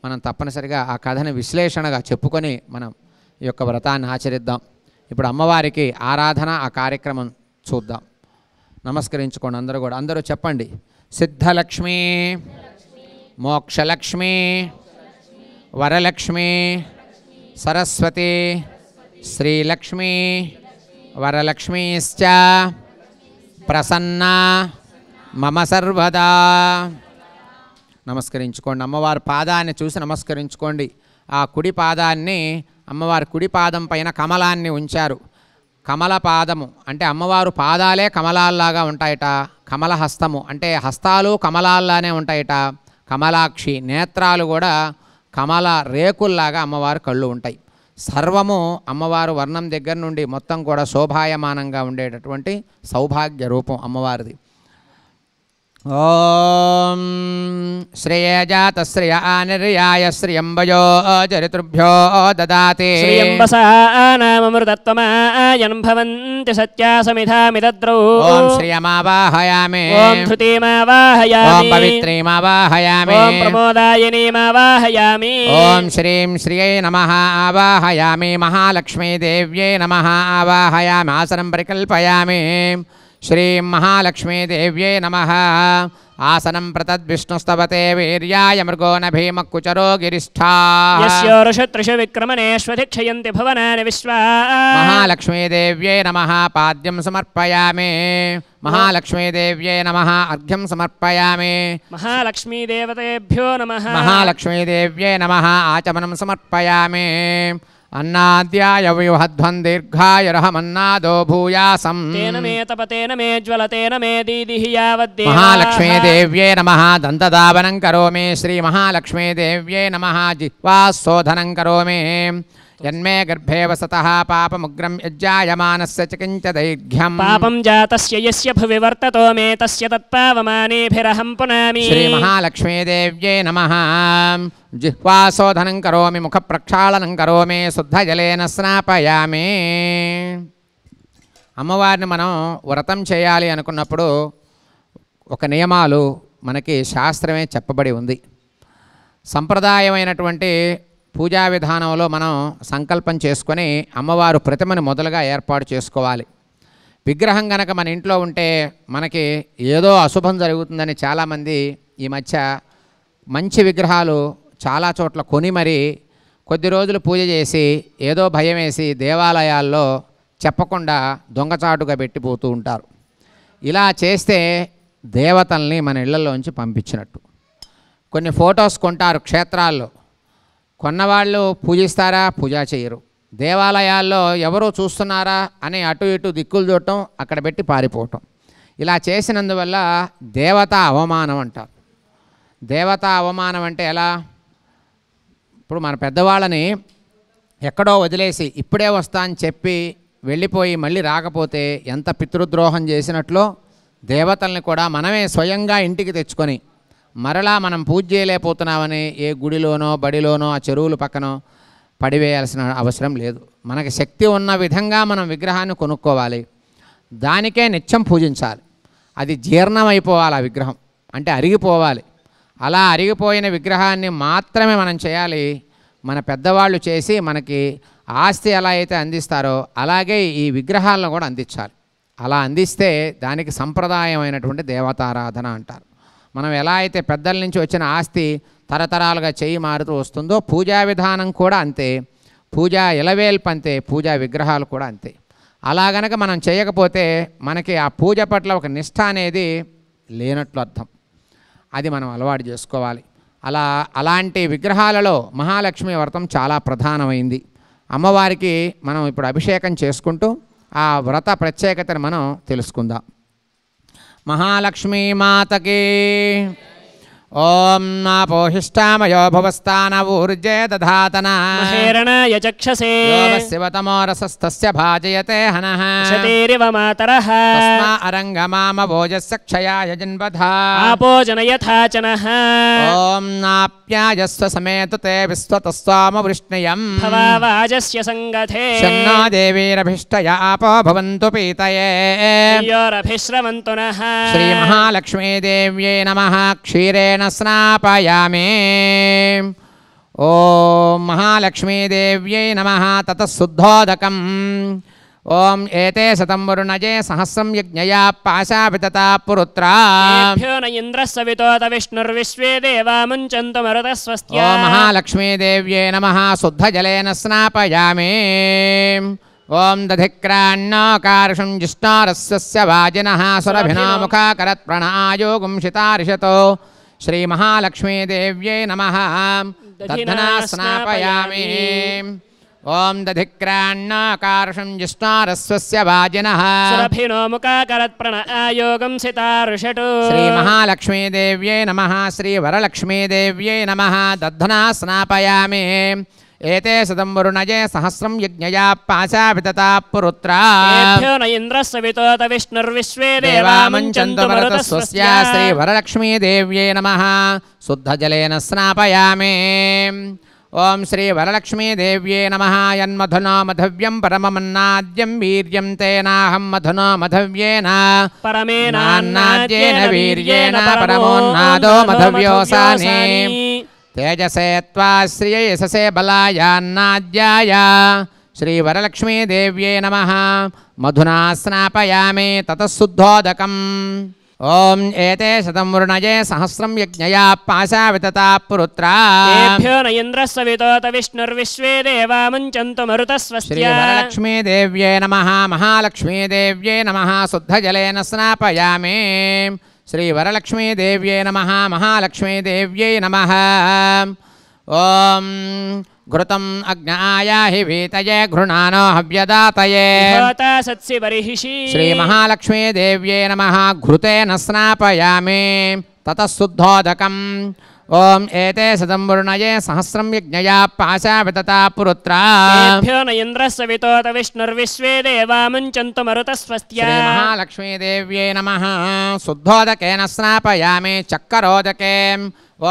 మనం తప్పనిసరిగా ఆ కథని విశ్లేషణగా చెప్పుకొని మనం ఈ యొక్క వ్రతాన్ని ఆచరిద్దాం. ఇప్పుడు అమ్మవారికి ఆరాధన ఆ కార్యక్రమం చూద్దాం. నమస్కరించుకోండి అందరూ కూడా. అందరూ చెప్పండి. సిద్ధలక్ష్మి, మోక్షలక్ష్మి, వరలక్ష్మి, సరస్వతి, శ్రీలక్ష్మి, వరలక్ష్మీశ్చ ప్రసన్న మమ సర్వదా. నమస్కరించుకోండి. అమ్మవారి పాదాన్ని చూసి నమస్కరించుకోండి. ఆ కుడి పాదాన్ని అమ్మవారి కుడి పాదం పైన కమలాన్ని ఉంచారు. కమల పాదము అంటే అమ్మవారు పాదాలే కమలాల్లాగా ఉంటాయట. కమలహస్తము అంటే హస్తాలు కమలాల్లానే ఉంటాయట. కమలాక్షి నేత్రాలు కూడా కమల రేకుల్లాగా అమ్మవారు కళ్ళు ఉంటాయి. సర్వము అమ్మవారు వర్ణం దగ్గర నుండి మొత్తం కూడా శోభాయమానంగా ఉండేటటువంటి సౌభాగ్య రూపం అమ్మవారిది. ఓం శ్రేయజాత శ్రియ ఆనిర్యాయ శ్రియంబయో చరితృభ్యో దదాతి. శ్రియంబసానామృతత్వమాయన్ భవంతి సత్యా సమిధామిదద్రౌ. ఓం శ్రియమావాహయామి. ఓం ధృతిమావాహయామి. ఓం పవిత్రీమావాహయామి. ఓం ప్రమోదాయినీమావాహయామి. ఓం శ్రీం శ్రియై నమః ఆవాహయామి. మహాలక్ష్మీ దేవ్యై నమః ఆవాహయామి. ఆసనం పరికల్పయామి. శ్రీం మహాలక్ష్మీ దేవ్యై నమః. ఆసనం ప్రతద్విష్ణుస్తవతే వీర్యాయ మృగో నభీమక్కుచరో గిరిష్ఠా. యస్యోరుషత్రిషు విక్రమణేష్వధిక్షయంతి భవనాని విశ్వా. మహాలక్ష్మీ దేవ్యై నమః. పాద్యం సమర్పయామి. మహాలక్ష్మీ దేవ్యై నమః. అర్ఘ్యం సమర్పయామి. మహాలక్ష్మీ దేవతేభ్యో నమః. మహాలక్ష్మీ దేవ్యై నమః. ఆచమనం సమర్పయామి. అన్నాద్యాయ వ్యూహధ్వం దీర్ఘాయురహమన్నాదో భూయాసం. తేన మే తపతేన మే జ్వలతేన మే దీదిహి యావద్దేవ. మహాలక్ష్మీ దేవ్యై నమః. దంతధావనం కరోమి. శ్రీ మహాలక్ష్మీ దేవ్యై నమః. జిహ్వాశోధనం కరోమి. యన్మే గర్భే వసతః పాపముగ్రం యజ్జాయమానస్య చికించ దైర్ఘ్యం. పాపం జాతస్య యస్య భువి వర్తతో మే తస్య తత్పావమానేభిరహం పునామి. శ్రీ మహాలక్ష్మీ దేవ్యై నమః. జిహ్వాశోధనం కరోమి. ముఖ ప్రక్షాళనం కరోమి. శుద్ధజలేన స్నాపయామి. అమ్మవారిని మనం వ్రతం చేయాలి అనుకున్నప్పుడు ఒక నియమాలు మనకి శాస్త్రమే చెప్పబడి ఉంది. సంప్రదాయమైనటువంటి పూజా విధానంలో మనం సంకల్పం చేసుకొని అమ్మవారు ప్రతిమను మొదలుగా ఏర్పాటు చేసుకోవాలి. విగ్రహం కనుక మన ఇంట్లో ఉంటే మనకి ఏదో అశుభం జరుగుతుందని చాలామంది ఈ మధ్య మంచి విగ్రహాలు చాలా చోట్ల కొని మరి కొద్ది రోజులు పూజ చేసి ఏదో భయం వేసి దేవాలయాల్లో చెప్పకుండా దొంగచాటుగా పెట్టిపోతూ ఉంటారు. ఇలా చేస్తే దేవతల్ని మన ఇళ్లలోంచి పంపించినట్టు. కొన్ని ఫొటోస్ కొంటారు క్షేత్రాల్లో. కొన్నవాళ్ళు పూజిస్తారా? పూజ చేయరు. దేవాలయాల్లో ఎవరో చూస్తున్నారా అని అటు ఇటు దిక్కులు చూడటం, అక్కడ పెట్టి పారిపోవటం. ఇలా చేసినందువల్ల దేవతా అవమానం అంటారు. దేవతా అవమానం అంటే ఎలా? ఇప్పుడు మన పెద్దవాళ్ళని ఎక్కడో వదిలేసి ఇప్పుడే వస్తా అని చెప్పి వెళ్ళిపోయి మళ్ళీ రాకపోతే ఎంత పితృద్రోహం చేసినట్లో, దేవతల్ని కూడా మనమే స్వయంగా ఇంటికి తెచ్చుకొని మరలా మనం పూజ చేయలేకపోతున్నామని ఏ గుడిలోనో బడిలోనో ఆ చెరువుల పక్కనో పడివేయాల్సిన అవసరం లేదు. మనకి శక్తి ఉన్న విధంగా మనం విగ్రహాన్ని కొనుక్కోవాలి. దానికే నిత్యం పూజించాలి. అది జీర్ణమైపోవాలి. ఆ విగ్రహం అంటే అరిగిపోవాలి. అలా అరిగిపోయిన విగ్రహాన్ని మాత్రమే మనం చేయాలి. మన పెద్దవాళ్ళు చేసి మనకి ఆస్తి ఎలా అయితే అందిస్తారో అలాగే ఈ విగ్రహాలను కూడా అందించాలి. అలా అందిస్తే దానికి సంప్రదాయమైనటువంటి దేవతారాధన అంటారు. మనం ఎలా అయితే పెద్దల నుంచి వచ్చిన ఆస్తి తరతరాలుగా చేయి మారుతూ వస్తుందో, పూజా విధానం కూడా అంతే. పూజా ఇలవేల్పు అంతే, పూజా విగ్రహాలు కూడా అంతే. అలా గనక మనం చేయకపోతే మనకి ఆ పూజ పట్ల ఒక నిష్ఠ అనేది లేనట్లు అర్థం. అది మనం అలవాటు చేసుకోవాలి. అలాంటి విగ్రహాలలో మహాలక్ష్మి వ్రతం చాలా ప్రధానమైంది. అమ్మవారికి మనం ఇప్పుడు అభిషేకం చేసుకుంటూ ఆ వ్రత ప్రత్యేకతను మనం తెలుసుకుందాం. మహాలక్ష్మీ మాతకి ఓం నాపోహిష్టామయో భవస్థాన ఊర్జే దధాతన మహేరణాయ చక్షసే శివతమో రసస్తస్య భాజయతే హనః శతేరివ మాతరః తస్మా అరంగమామ భోజస్య క్షయాయ జన్మధా ఆపో జనయథాచనః ఓం నాప్యాయస్వ సమేతు తే విశ్వతస్వామ వృష్ణయం భవావాజస్య సంగతే శన్నో దేవీరభిష్టయ ఆపో భవంతు పీతయే యోరభిశ్రవంతు నః శ్రీ మహాలక్ష్మీ దేవ్యై నమః. క్షీరేణ స్నాపయామి. ఓం మహాలక్ష్మీదేవ్యై నమః. తతః శుద్ధోదకం. ఓం ఏతే శతం వరుణజే సహస్రం యజ్ఞయా పాశాపితతా పురుత్రా. ఏభ్యో న ఇంద్రః సవితోత విష్ణుర్విశ్వే దేవా ముంచन्तు మరుతస్వస్త్యా. ఓం మహాలక్ష్మీదేవ్యై నమః. శుద్ధజలేన స్నాపయామి. ఓం దధిక్రాన్నోకార్షం జిష్ణోరస్య వాజినః సురభినో ముఖాకరత్ ప్రణాయోగుం శితారిషతో. శ్రీ మహాలక్ష్మీదేవ్యై నమః. దధ్నా స్నాపయామి. ఓం దధిక్రాన్నోకార్షం జిష్ణోరస్య వాజినః సురభినో ముఖాకరత్ ప్రణాయోగం సితారుషటు. శ్రీ మహాలక్ష్మీదేవ్యై నమః. శ్రీ వరలక్ష్మీదేవ్యై నమః. దధ్నా స్నాపయామి. ఏతే శతం వరుణజే సహస్రం యజ్ఞయా పాశాపితతా పురుత్రా. ఏభ్యో న ఇంద్రః సవితోత విష్ణుర్విశ్వే దేవా ముంచन्तు మరుతస్వస్త్యా. శ్రీ వరలక్ష్మీదేవ్యై నమః. శుద్ధజలేన స్నాపయామి. ఓం శ్రీ వరలక్ష్మీదేవ్యై నమః. యన్మధునా మధవ్యం పరమమన్నాద్యం వీర్యం తేనాహం మధునా మధవ్యేన పరమేనాన్నాద్యేన వీర్యేణ పరమోన్నాదో మధవ్యోసాని. తేజసే త్వా శ్రియయససే బలాయాన్నాద్యాయ. శ్రీ వరలక్ష్మీదేవ్యై నమః. మధునా స్నాపయామి. తతః శుద్ధోదకం. ఓం ఏతే శతం వరుణజే సహస్రం యజ్ఞయా పాశావితతా పురుత్రా. ఏభ్యో న ఇంద్రః సవితోత విష్ణుర్విశ్వే దేవా ముంచन्तు శ్రీ మరుతస్వస్త్యా. వరలక్ష్మీదేవ్యై నమః. మహాలక్ష్మీదేవ్యై నమః. శుద్ధజలేన స్నాపయామి. శ్రీ వరలక్ష్మీదేవ్యై నమః. మహాలక్ష్మీదేవ్యై నమః. ఓం ఘృతం అగ్నాయాహి వీతయే గృణానో హవ్యదాతయే. హోతా సత్సి బర్హిషి. శ్రీ మహాలక్ష్మీదేవ్యై నమః. ఘృతేన స్నాపయామి. తతః శుద్ధోదకం. ఓం ఏతే శతం వరుణజే సహస్రం యజ్ఞయా పాశావితతా పురుత్రా. ఏభ్యో న ఇంద్రః సవితోత విష్ణుర్విశ్వే దేవా ముంచन्तు మరుతస్వస్త్యా. శ్రీ మహాలక్ష్మీదేవ్యై నమః. శుద్ధోదకేన స్నాపయామి. చక్కరోదకే.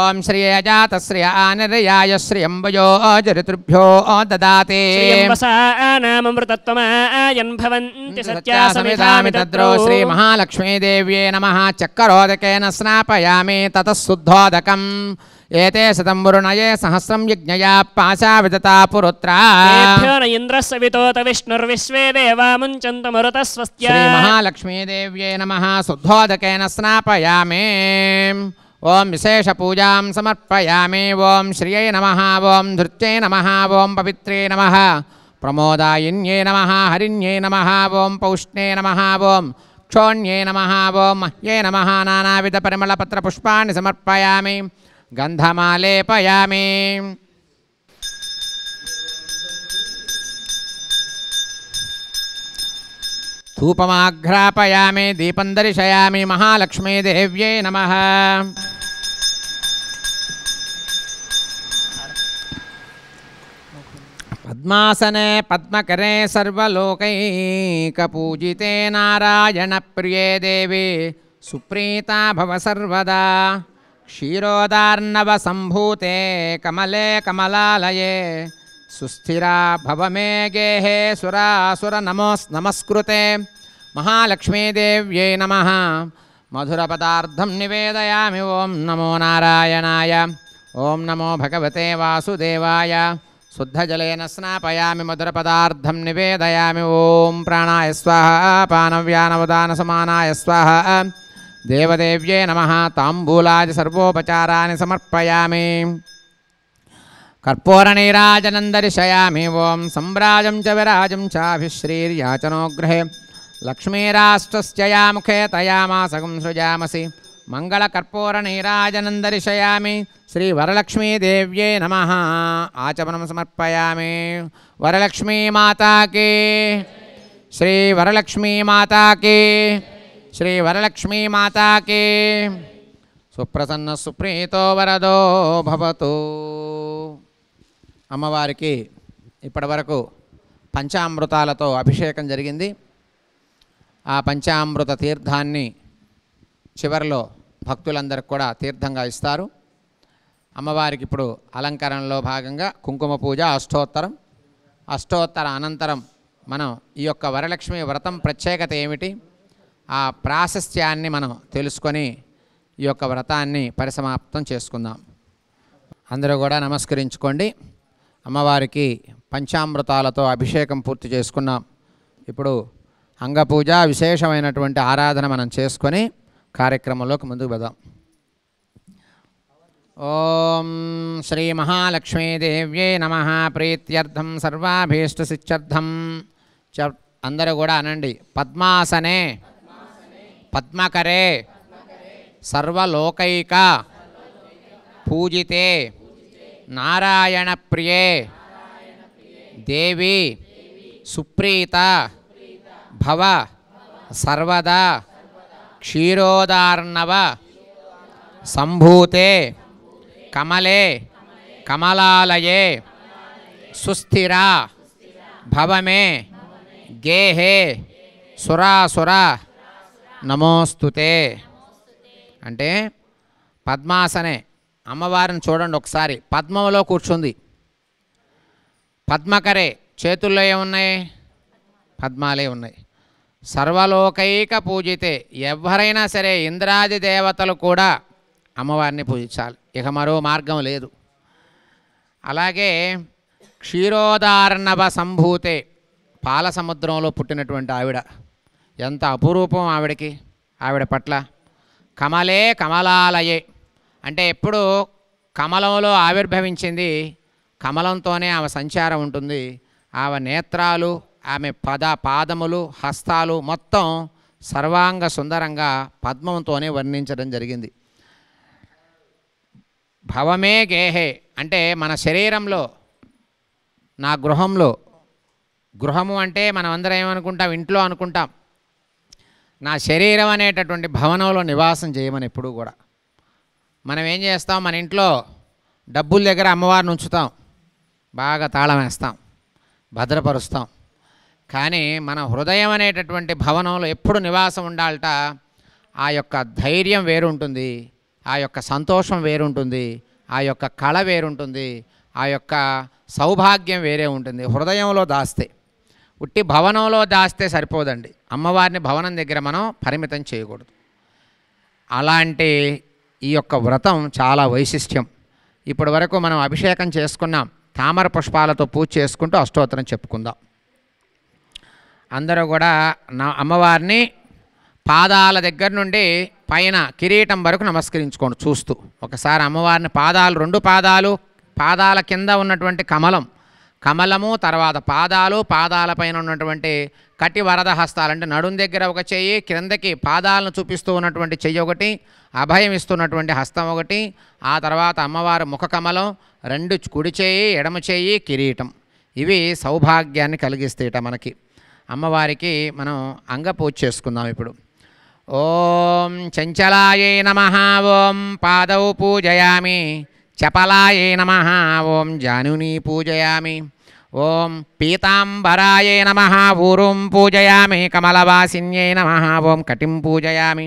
ఓం శ్రీ అజాతశ్రియ ఆనిర్యాయ శ్రియంబయో జరితృభ్యో దదాతి. శ్రీయంబసానామృతత్వమాయన్ భవంతి సత్యా సమిధామి తద్రో. శ్రీ మహాలక్ష్మీదేవ్యై నమః. చక్కరోదకేన స్నాపయామి. తతః శుద్ధోదకం. ఏతే శతం వరుణజే సహస్రం యజ్ఞయా పాశావితతా పురుత్రా. ఏభ్యో న ఇంద్రః సవితోత విష్ణుర్విశ్వే దేవా ముంచन्तు మరుతస్వస్త్యా. శ్రీ మహాలక్ష్మీదేవ్యై నమః. శుద్ధోదకేన స్నాపయామి. ఓం విశేష పూజాం సమర్పయామి. ఓం శ్రియై నమః. ఓం ధృత్యై నమః. ఓం పవిత్రే నమః. ప్రమోదాయిన్యై నమః. హరిణ్యై నమః. ఓం పౌష్ణే నమః. ఓం క్షోణ్యై నమః. ఓం మహ్యై నమః. నానావిధ పరిమళపత్ర పుష్పాన్ని సమర్పయామి. గంధమాలేపయామి. ధూపమాఘ్రాపయామి. దీపం దర్శయామి. మహాలక్ష్మీదేవ్యై నమః. పద్మాసనే పద్మకరే సర్వలోకైకపూజితే నారాయణప్రియే దేవి సుప్రీతా భవ సర్వదా. క్షీరోదార్ణవ సంభూతే కమలే కమలాలయే సుస్థిరా భవ మే గేహే సురాసుర నమస్కృతే. మహాలక్ష్మీదేవ్యై నమః. మధురపదార్థం నివేదయామి. ఓం నమో నారాయణాయ. ఓం నమో భగవతే వాసుదేవాయ. శుద్ధజలేన స్నాపయామి. మధురపదార్థం నివేదయామి. ఓం ప్రాణాయ స్వాహ. పానవ్యానవదాన సమానాయ స్వాహ. దేవదేవ్యే నమః. తాంబూలాది సర్వోపచారాన్ని సమర్పయామి. కర్పూరనీరాజనం దర్శయామి. ఓం సంవ్రాజం చ విరాజం చాభిశ్రీర్యాచనోగ్రహే లక్ష్మీరాష్ట్రస్య ముఖే తయామాసకం సృజామసి. మంగళకర్పూరనీరాజనం దర్శయామి. శ్రీ వరలక్ష్మీదేవ్యై నమః. ఆచమనం సమర్పయామి. వరలక్ష్మీమాతాకి. శ్రీ వరలక్ష్మీమాతాకి. శ్రీ వరలక్ష్మీమాతాకి. సుప్రసన్న సుప్రీతో వరదో భవతు. అమ్మవారికి ఇప్పటి వరకు పంచామృతాలతో అభిషేకం జరిగింది. ఆ పంచామృత తీర్థాన్ని చివరిలో భక్తులందరికీ కూడా తీర్థంగా ఇస్తారు. అమ్మవారికి ఇప్పుడు అలంకరణలో భాగంగా కుంకుమ పూజ, అష్టోత్తర అనంతరం మనం ఈ యొక్క వరలక్ష్మి వ్రతం ప్రత్యేకత ఏమిటి, ఆ ప్రాశస్త్యాన్ని మనం తెలుసుకొని ఈ యొక్క వ్రతాన్ని పరిసమాప్తం చేసుకుందాం. అందరూ కూడా నమస్కరించుకోండి. అమ్మవారికి పంచామృతాలతో అభిషేకం పూర్తి చేసుకున్నాం. ఇప్పుడు అంగపూజ విశేషమైనటువంటి ఆరాధన మనం చేసుకొని కార్యక్రమంలోకి ముందుకు వెళ్దాం. ఓం శ్రీ మహాలక్ష్మీదేవ్యై నమః. ప్రీత్యర్థం సర్వాభీష్టసిద్ధ్యర్థం అందరూ కూడా అనండి. పద్మాసనే పద్మకరే సర్వలోకైక పూజితే నారాయణ ప్రియే దేవి సుప్రీత భవ సర్వదా. క్షీరోదార్ణవ సంభూతే కమలే కమలాలయే సుస్థిరా భవమే గేహే సురాసుర నమోస్తుతే. అంటే పద్మాసనే అమ్మవారిని చూడండి ఒకసారి. పద్మంలో కూర్చుంది. పద్మకరే చేతుల్లో ఏమున్నాయి? పద్మాలే ఉన్నాయి. సర్వలోకైక పూజితే, ఎవరైనా సరే ఇంద్రాది దేవతలు కూడా అమ్మవారిని పూజించాలి, ఇక మరో మార్గం లేదు. అలాగే క్షీరోదార్ణవ సంభూతే, పాల సముద్రంలో పుట్టినటువంటి ఆవిడ, ఎంత అపురూపం ఆవిడకి, ఆవిడ పట్ల. కమలే కమలాలయే అంటే ఎప్పుడు కమలంలో ఆవిర్భవించింది, కమలంతోనే ఆమె సంచారం ఉంటుంది. ఆమె నేత్రాలు, ఆమె పాదములు, హస్తాలు మొత్తం సర్వాంగ సుందరంగా పద్మంతోనే వర్ణించడం జరిగింది. భవమే గేహే అంటే మన శరీరంలో, నా గృహంలో, గృహము అంటే మనం అందరం ఏమనుకుంటాం, ఇంట్లో అనుకుంటాం. నా శరీరం అనేటటువంటి భవనంలో నివాసం చేయమని ఎప్పుడూ కూడా. మనం ఏం చేస్తాం, మన ఇంట్లో డబ్బుల దగ్గర అమ్మవారిని ఉంచుతాం, బాగా తాళం వేస్తాం, భద్రపరుస్తాం. కానీ మన హృదయం అనేటటువంటి భవనంలో ఎప్పుడు నివాసం ఉండాలట. ఆ యొక్క ధైర్యం వేరుంటుంది, ఆ యొక్క సంతోషం వేరుంటుంది, ఆ యొక్క కళ వేరుంటుంది, ఆ యొక్క సౌభాగ్యం వేరే ఉంటుంది. హృదయంలో దాస్తే, ఉట్టి భవనంలో దాస్తే సరిపోదండి. అమ్మవారిని భవనం దగ్గర మనం పరిమితం చేయకూడదు. అలాంటి ఈ యొక్క వ్రతం చాలా వైశిష్ట్యం. ఇప్పటి వరకు మనం అభిషేకం చేసుకున్నాం, తామర పుష్పాలతో పూజ చేసుకుంటూ అష్టోత్తరం చెప్పుకుందాం. అందరూ కూడా అమ్మవారిని పాదాల దగ్గర నుండి పైన కిరీటం వరకు నమస్కరించుకోండి చూస్తూ. ఒకసారి అమ్మవారిని పాదాలు, రెండు పాదాల కింద ఉన్నటువంటి కమలం, కమలము, తర్వాత పాదాలు, పాదాలపైన ఉన్నటువంటి కటి వరద హస్తాలు అంటే నడుం దగ్గర ఒక చెయ్యి, క్రిందకి పాదాలను చూపిస్తూ ఉన్నటువంటి చెయ్యి ఒకటి, అభయం ఇస్తున్నటువంటి హస్తం ఒకటి, ఆ తర్వాత అమ్మవారు ముఖ కమలం, 2 కుడి చేయి, ఎడమ చేయి, కిరీటం. ఇవి సౌభాగ్యాన్ని కలిగిస్తేట మనకి. అమ్మవారికి మనం అంగపూజ చేసుకుందాం ఇప్పుడు. ఓం చంచలాయే నమః ఓం పాదౌ పూజయామి, చపలాయే నమః ఓం జానుని పూజయామి, ఓం పీతాంబరాయే నమః ఊరుం పూజయామి, కమలవాసిన్యై నమః ఓం కటిం పూజయామి,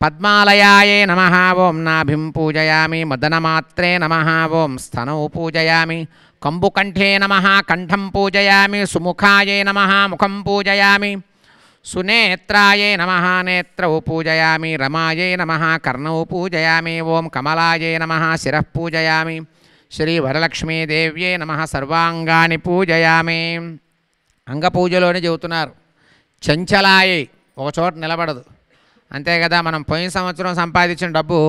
పద్మాలయాయే నమః ఓం నాభిం పూజయామి, మదనమాత్రే నమః ఓం స్థనౌ పూజయామి, కంబుకంఠే నమః కంఠం పూజయామి, సుముఖాయే నమః ముఖం పూజయామి, సునేత్రాయే నమః నేత్రౌ పూజయామి, రమాయే నమః కర్ణౌ పూజయామి, ఓం కమలాయే నమః శిరః పూజయామి, శ్రీ వరలక్ష్మీదేవ్యే నమః సర్వాంగాని పూజయామి. అంగపూజలోనే చెబుతున్నారు. చంచలాయే ఒక చోట నిలబడదు, అంతే కదా. మనం పోయిన సంవత్సరం సంపాదించిన డబ్బు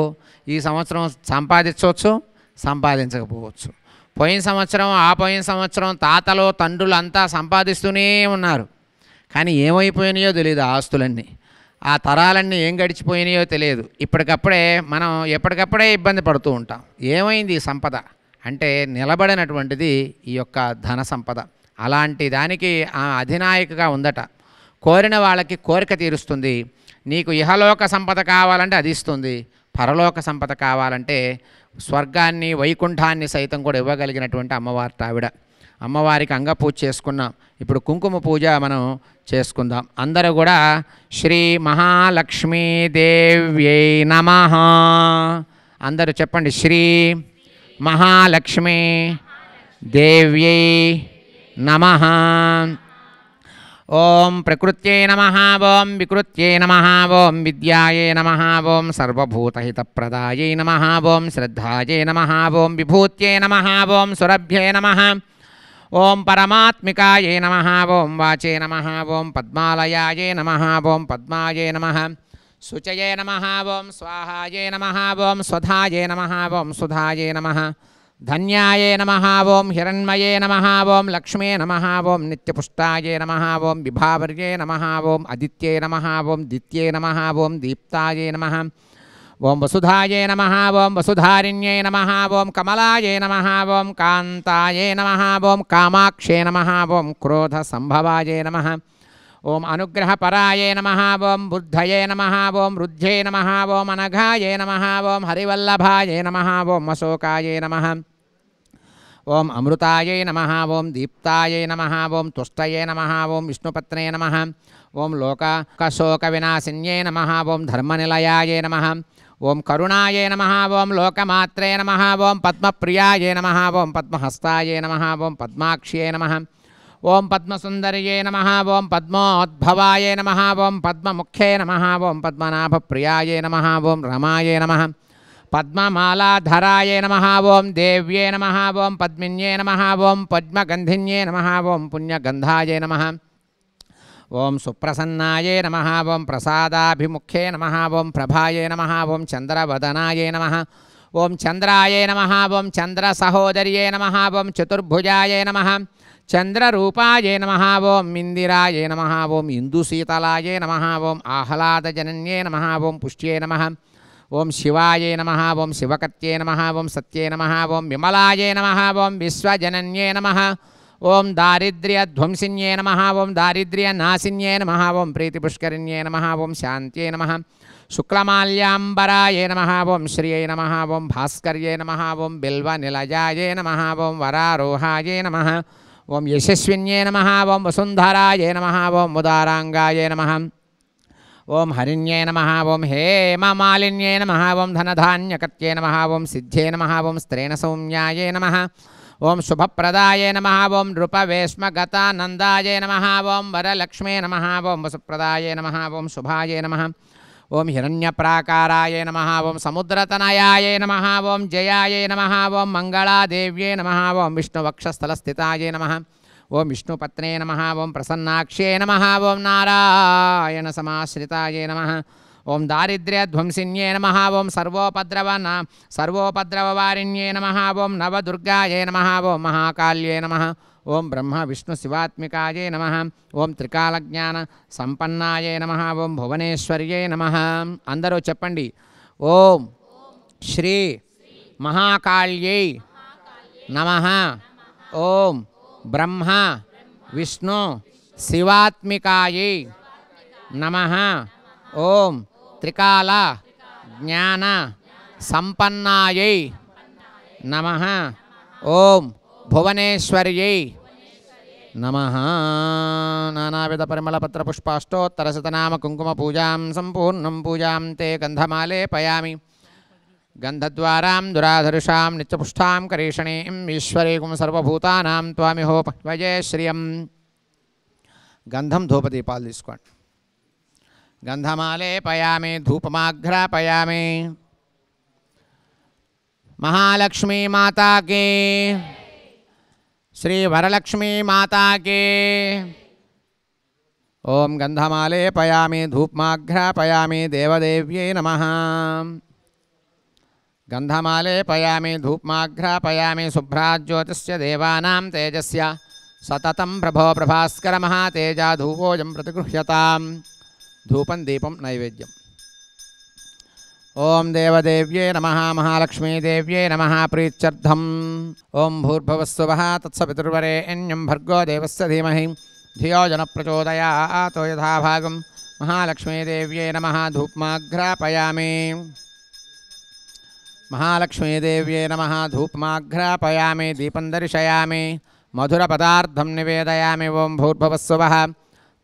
ఈ సంవత్సరం సంపాదించవచ్చు, సంపాదించకపోవచ్చు. పోయిన సంవత్సరం, ఆ పోయిన సంవత్సరం తాతలు తండ్రులు అంతా సంపాదిస్తూనే ఉన్నారు, కానీ ఏమైపోయినాయో తెలియదు. ఆస్తులన్నీ, ఆ తరాలన్నీ ఏం గడిచిపోయినాయో తెలియదు. ఇప్పటికప్పుడే మనం ఎప్పటికప్పుడే ఇబ్బంది పడుతూ ఉంటాం. ఏమైంది ఈ సంపద అంటే నిలబడినటువంటిది ఈ యొక్క ధన సంపద. అలాంటి దానికి ఆ అధినాయకగా ఉందట. కోరిన వాళ్ళకి కోరిక తీరుస్తుంది. నీకు ఇహలోక సంపద కావాలంటే అది ఇస్తుంది, పరలోక సంపద కావాలంటే స్వర్గాన్ని, వైకుంఠాన్ని సైతం కూడా ఇవ్వగలిగినటువంటి అమ్మవారి ఆవిడ. అమ్మవారికి అంగపూజ చేసుకున్నాం. ఇప్పుడు కుంకుమ పూజ మనం చేసుకుందాం. అందరూ కూడా శ్రీ మహాలక్ష్మీదేవ్యై నమః అందరూ చెప్పండి. శ్రీ మహాలక్ష్మీ దేవ్యై నమః. ఓం ప్రకృత్యై నమః ఓం వికృత్యై నమః ఓం విద్యాయై నమః ఓం సర్వభూతహితప్రదాయై నమః ఓం శ్రద్ధాయై నమః ఓం విభూత్యై నమః ఓం సురభ్యై నమః ఓం పరమాత్మికాయై నమః ఓం వాచే నమః ఓం పద్మాలయాయై నమః ఓం పద్మాయై నమః శుచయే నమః ఓం స్వాహాయై నమః ఓం స్వధాయై నమః ఓం సుధాయై నమః ధన్యాయే నమః ఓం హిరణ్మయే నమః ఓం లక్ష్మే నమః ఓం నిత్యపుష్టాయే నమః ఓం విభావర్యే నమః ఓం అదిత్యే నమః ఓం దిత్యే నమః ఓం దీప్తాయే నమః ఓం వసుధాయే నమః ఓం వసుధారిణ్యే నమః ఓం కమలాయే నమః ఓం కాంతాయే నమః ఓం కామాక్షే నమః ఓం క్రోధ సంభవాయే నమః ఓం అనుగ్రహపరాయే నమః ఓం బుద్ధయే నమః ఓం రుద్ధ్యే నమః ఓం అనఘాయే నమః ఓం హరివల్లభాయే నమః ఓం అశోకాయే నమః ఓం అమృతాయే నమః ఓం దీప్తాయే నమః ఓం తుష్టయే నమః ఓం విష్ణుపత్నే నమః ఓం లోకశోక వినాశిన్యే నమః ఓం ధర్మనిలయాయే నమః ఓం కరుణాయే నమః ఓం లోకమాత్రే నమః ఓం పద్మప్రియాయే నమః ఓం పద్మహస్తాయే నమః ఓం పద్మాక్ష్యే నమః ఓం పద్మసుందర్యే నమః ఓం పద్మోద్భవాయే నమః ఓం పద్మముఖ్యే నమః ఓం పద్మనాభప్రియాయే నమః ఓం రమాయే నమః పద్మమాలాధరాయే నమః ఓం దేవ్యే నమః ఓం పద్మిన్యే నమః ఓం పద్మగంధిన్యే నమః ఓం పుణ్యగంధాయే నమః ఓం సుప్రసన్నాయే నమః ఓం ప్రసాదాభిముఖ్యే నమః ఓం ప్రభాయే నమః ఓం చంద్రవదనాయే నమః ఓం చంద్రాయే నమః ఓం చంద్రసహోదర్యే నమః ఓం చతుర్భుజాయే నమః చంద్రరూపాయే నమః ఓం ఇందిరాయే నమః ఓం ఇందుశీతలాయే నమః ఓం ఆహ్లాదజనన్యే నమః ఓం పుష్ట్యే నమః ఓం శివాయే నమః ఓం శివకత్యే నమః ఓం సత్యే నమః ఓం విమలాయే నమః ఓం విశ్వజనన్యే నమః ఓం దారిద్ర్యధ్వంసిన్యే నమః ఓం దారిద్ర్యనాశిన్యే నమః ఓం ప్రీతిపుష్కరిణ్యే నమః ఓం శాంత్యే నమః శుక్లమాల్యాంబరాయే నమః ఓం శ్రియై నమః ఓం భాస్కర్యే నమః ఓం బిల్వనిలయాయే నమః ఓం వరారోహాయే నమః ఓం యశస్విన్యే నమః ఓం వసుంధరాయే నమః ఓం ఉదారాంగాయే నమః ఓం హరిణ్యే నమః ఓం హేమమాలిన్యే నమః ఓం ధనధాన్యకత్యే నమః ఓం సిద్ధే నమః ఓం స్త్రేణ సౌమ్యాయే నమః ఓం శుభప్రదాయే నమః ఓం నృపవేష్మగతానందాయే నమః ఓం వరలక్ష్మే నమః ఓం వసుప్రదాయే నమః ఓం శుభాయే నమః ఓం హిరణ్యప్రాకారాయే నమః ఓం సముద్రతనయాయే నమః ఓం జయాయే నమః ఓం మంగళాదేవ్యే నమః ఓం విష్ణువక్షస్థలస్థితాయే నమః ఓం విష్ణుపత్నే నమః ఓం ప్రసన్నాక్ష్యే నమః ఓం నారాయణ సమాశ్రితాయే నమః ఓం దారిద్ర్యధ్వంసిన్యే నమః ఓం సర్వోపద్రవవారిణ్యే నమః ఓం నవదుర్గాయే నమః ఓం మహాకాళ్యే నమః ఓం బ్రహ్మ విష్ణు శివాత్మికాయే నమః. ఓం త్రికాలజ్ఞాన సంపన్నాయే నమః. ఓం భువనేశ్వర్యే నమః. అందరూ చెప్పండి. ఓం శ్రీ మహాకాళ్యై నమః. ఓం బ్రహ్మ విష్ణు శివాత్మికాయై నమః. ఓం త్రికాల జ్ఞాన సంపన్నాయై నమః. ఓం భువనేశ్వర్యై నమః. నానావిధ పరిమళపత్ర పుష్పాష్టోత్తరశతనామ కుంకుమ పూజాం సంపూర్ణం పూజాం తే గంధమాలేపయామి. గంధద్వారాం దురాధరుషాం నిత్యపుష్టాం కరీషణీం ఈశ్వరీకుం సర్వభూతానాం త్వామిహోపవజే శ్రియం. గంధం ధూపదీపాలు తీసుకోండి. గంధమాలేపయామి ధూపమాఘ్రాపయామి. महालक्ष्मी माता के, श्री वरलक्ष्मी माता के. ओम गंधमालेपयामि धूपमाघ्रापयामि देवदेव्यै नमः. गंधमालेपयामि धूपमाघ्रापयामि शुभ्राज्योतिस्य देवानां तेजस्य सततं प्रभो प्रभास्कर महातेजा धूपोऽयं प्रतिगृह्यतां. धूपं दीपं नैवेद्यम्. ओम देवदेव्ये नमः. महालक्ष्मी देव्ये नमः. प्रीत्यर्थम् ओम भूर्भुवस्सुवः तत्सवितुर्वरेण्यं भर्गो देवस्य धीमहि धियो जन प्रचोदयात्. यथा भागं महालक्ष्मी देव्ये नमः. धूपमाघ्रापयामि. महालक्ष्मी देव्ये नमः. धूपमाघ्रापयामि. दीपं दर्शयामि. मधुरपदार्थं निवेदयामि. ओम भूर्भुवस्सुवः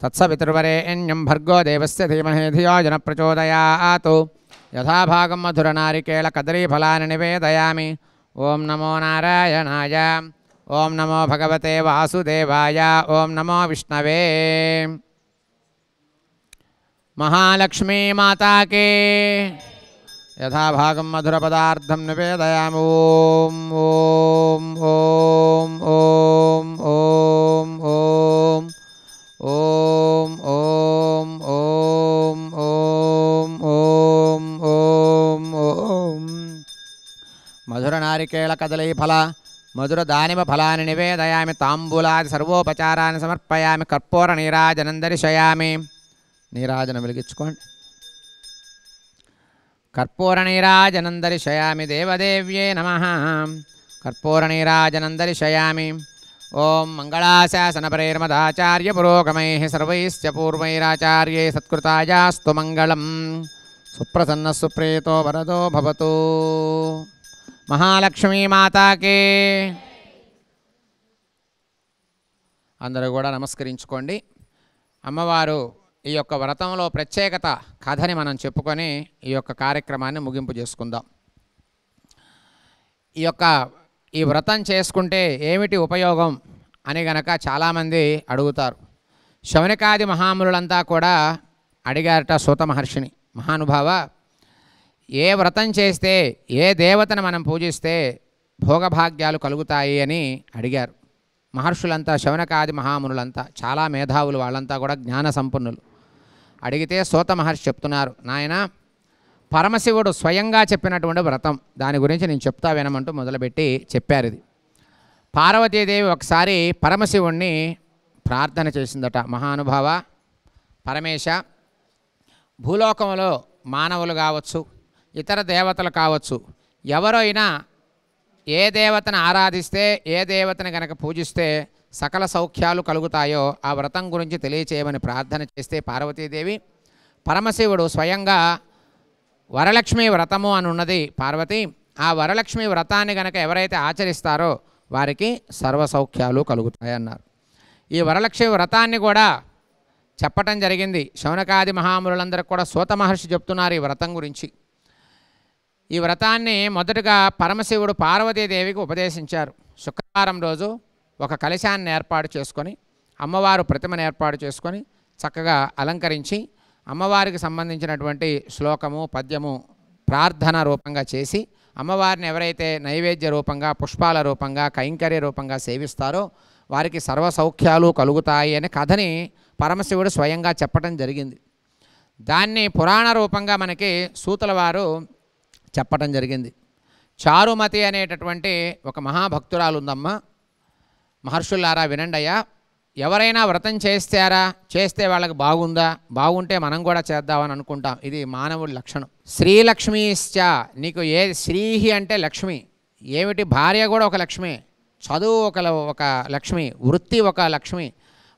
तत्सवितुर्वरेण्यं भर्गो देवस्य धीमहि धियो जन प्रचोदयात्. यथा भागं मधुरनारिकेल कदलीफलानि निवेदयामि. ओम नमो नारायणाय. ओम नमो भगवते वासुदेवाय. ओम नमो विष्णवे. महालक्ष्मी माता के. यथा भागं मधुरपदार्थं निवेदयामि. ओम ओम ओम ओम ओम ओम ओम ओम ओम ओम ओम ओम ओम. मधुर नारिकेल कदली फल मधुर दानिम फलानि निवेदयामि. तांबूलादि सर्वोपचारानि समर्पयामि. कर्पूर नीराजनं दर्शयामि. नीराजनं వెలిగించుకోండి. कर्पूर नीराजनं दर्शयामि. देवदेव्ये नमः. कर्पूर नीराजनं दर्शयामि. ओम मंगलाशासनपरैर्मदाचार्य पुरोगमैः सर्वैश्च पूर्वैराचार्यै सत्कृतायास्तु मंगलम्. सुप्रसन्न सुप्रीतो वरदो भवतु. महालक्ष्मी माता के. అందరూ కూడా నమస్కరించుకోండి. అమ్మవారు ఈ యొక్క వ్రతంలో ప్రత్యేకత కథని మనం చెప్పుకొని ఈ యొక్క కార్యక్రమాన్ని ముగింపు చేసుకుందాం. ఈ వ్రతం చేసుకుంటే ఏమిటి ఉపయోగం అని గనక చాలామంది అడుగుతారు. శౌనకాది మహామునులంతా కూడా అడిగారట సూత మహర్షిని, మహానుభావ ఏ వ్రతం చేస్తే ఏ దేవతను మనం పూజిస్తే భోగభాగ్యాలు కలుగుతాయి అని అడిగారు. మహర్షులంతా శౌనకాది మహామునులంతా చాలా మేధావులు, వాళ్ళంతా కూడా జ్ఞాన సంపన్నులు. అడిగితే సూత మహర్షి చెప్తున్నారు, నాయన పరమశివుడు స్వయంగా చెప్పినటువంటి వ్రతం, దాని గురించి నేను చెప్తా వినమంటూ మొదలుపెట్టి చెప్పారు. ఇది పార్వతీదేవి ఒకసారి పరమశివుణ్ణి ప్రార్థన చేసిందట, మహానుభావ పరమేశ, భూలోకంలో మానవులు కావచ్చు, ఇతర దేవతలు కావచ్చు, ఎవరైనా ఏ దేవతను ఆరాధిస్తే ఏ దేవతను గనక పూజిస్తే సకల సౌఖ్యాలు కలుగుతాయో ఆ వ్రతం గురించి తెలియచేయమని ప్రార్థన చేస్తే పార్వతీదేవి పరమశివుడు స్వయంగా వరలక్ష్మి వ్రతము అని ఉన్నది పార్వతి, ఆ వరలక్ష్మి వ్రతాన్ని గనక ఎవరైతే ఆచరిస్తారో వారికి సర్వసౌఖ్యాలు కలుగుతాయన్నారు. ఈ వరలక్ష్మి వ్రతాన్ని కూడా చెప్పటం జరిగింది. శౌనకాది మహామునులందరికీ కూడా సూత మహర్షి చెప్తున్నారు ఈ వ్రతం గురించి. ఈ వ్రతాన్ని మొదటగా పరమశివుడు పార్వతీదేవికి ఉపదేశించారు. శుక్రవారం రోజు ఒక కలశాన్ని ఏర్పాటు చేసుకొని, అమ్మవారు ప్రతిమను ఏర్పాటు చేసుకొని చక్కగా అలంకరించి అమ్మవారికి సంబంధించినటువంటి శ్లోకము పద్యము ప్రార్థన రూపంగా చేసి అమ్మవారిని ఎవరైతే నైవేద్య రూపంగా పుష్పాల రూపంగా కైంకర్య రూపంగా సేవిస్తారో వారికి సర్వసౌఖ్యాలు కలుగుతాయి అనే కథని పరమశివుడు స్వయంగా చెప్పడం జరిగింది. దాన్ని పురాణ రూపంగా మనకి సూతుల వారు చెప్పడం జరిగింది. చారుమతి అనేటటువంటి ఒక మహాభక్తురాలు ఉందమ్మ. మహర్షులారా వినండి అయ్యా, ఎవరైనా వ్రతం చేస్తే వాళ్ళకి బాగుందా, బాగుంటే మనం కూడా చేద్దామని అనుకుంటాం. ఇది మానవుడి లక్షణం. శ్రీలక్ష్మీశ్చ, నీకు శ్రీహి అంటే లక్ష్మి, ఏమిటి భార్య కూడా ఒక లక్ష్మి, చదువు ఒక లక్ష్మి, వృత్తి ఒక లక్ష్మి,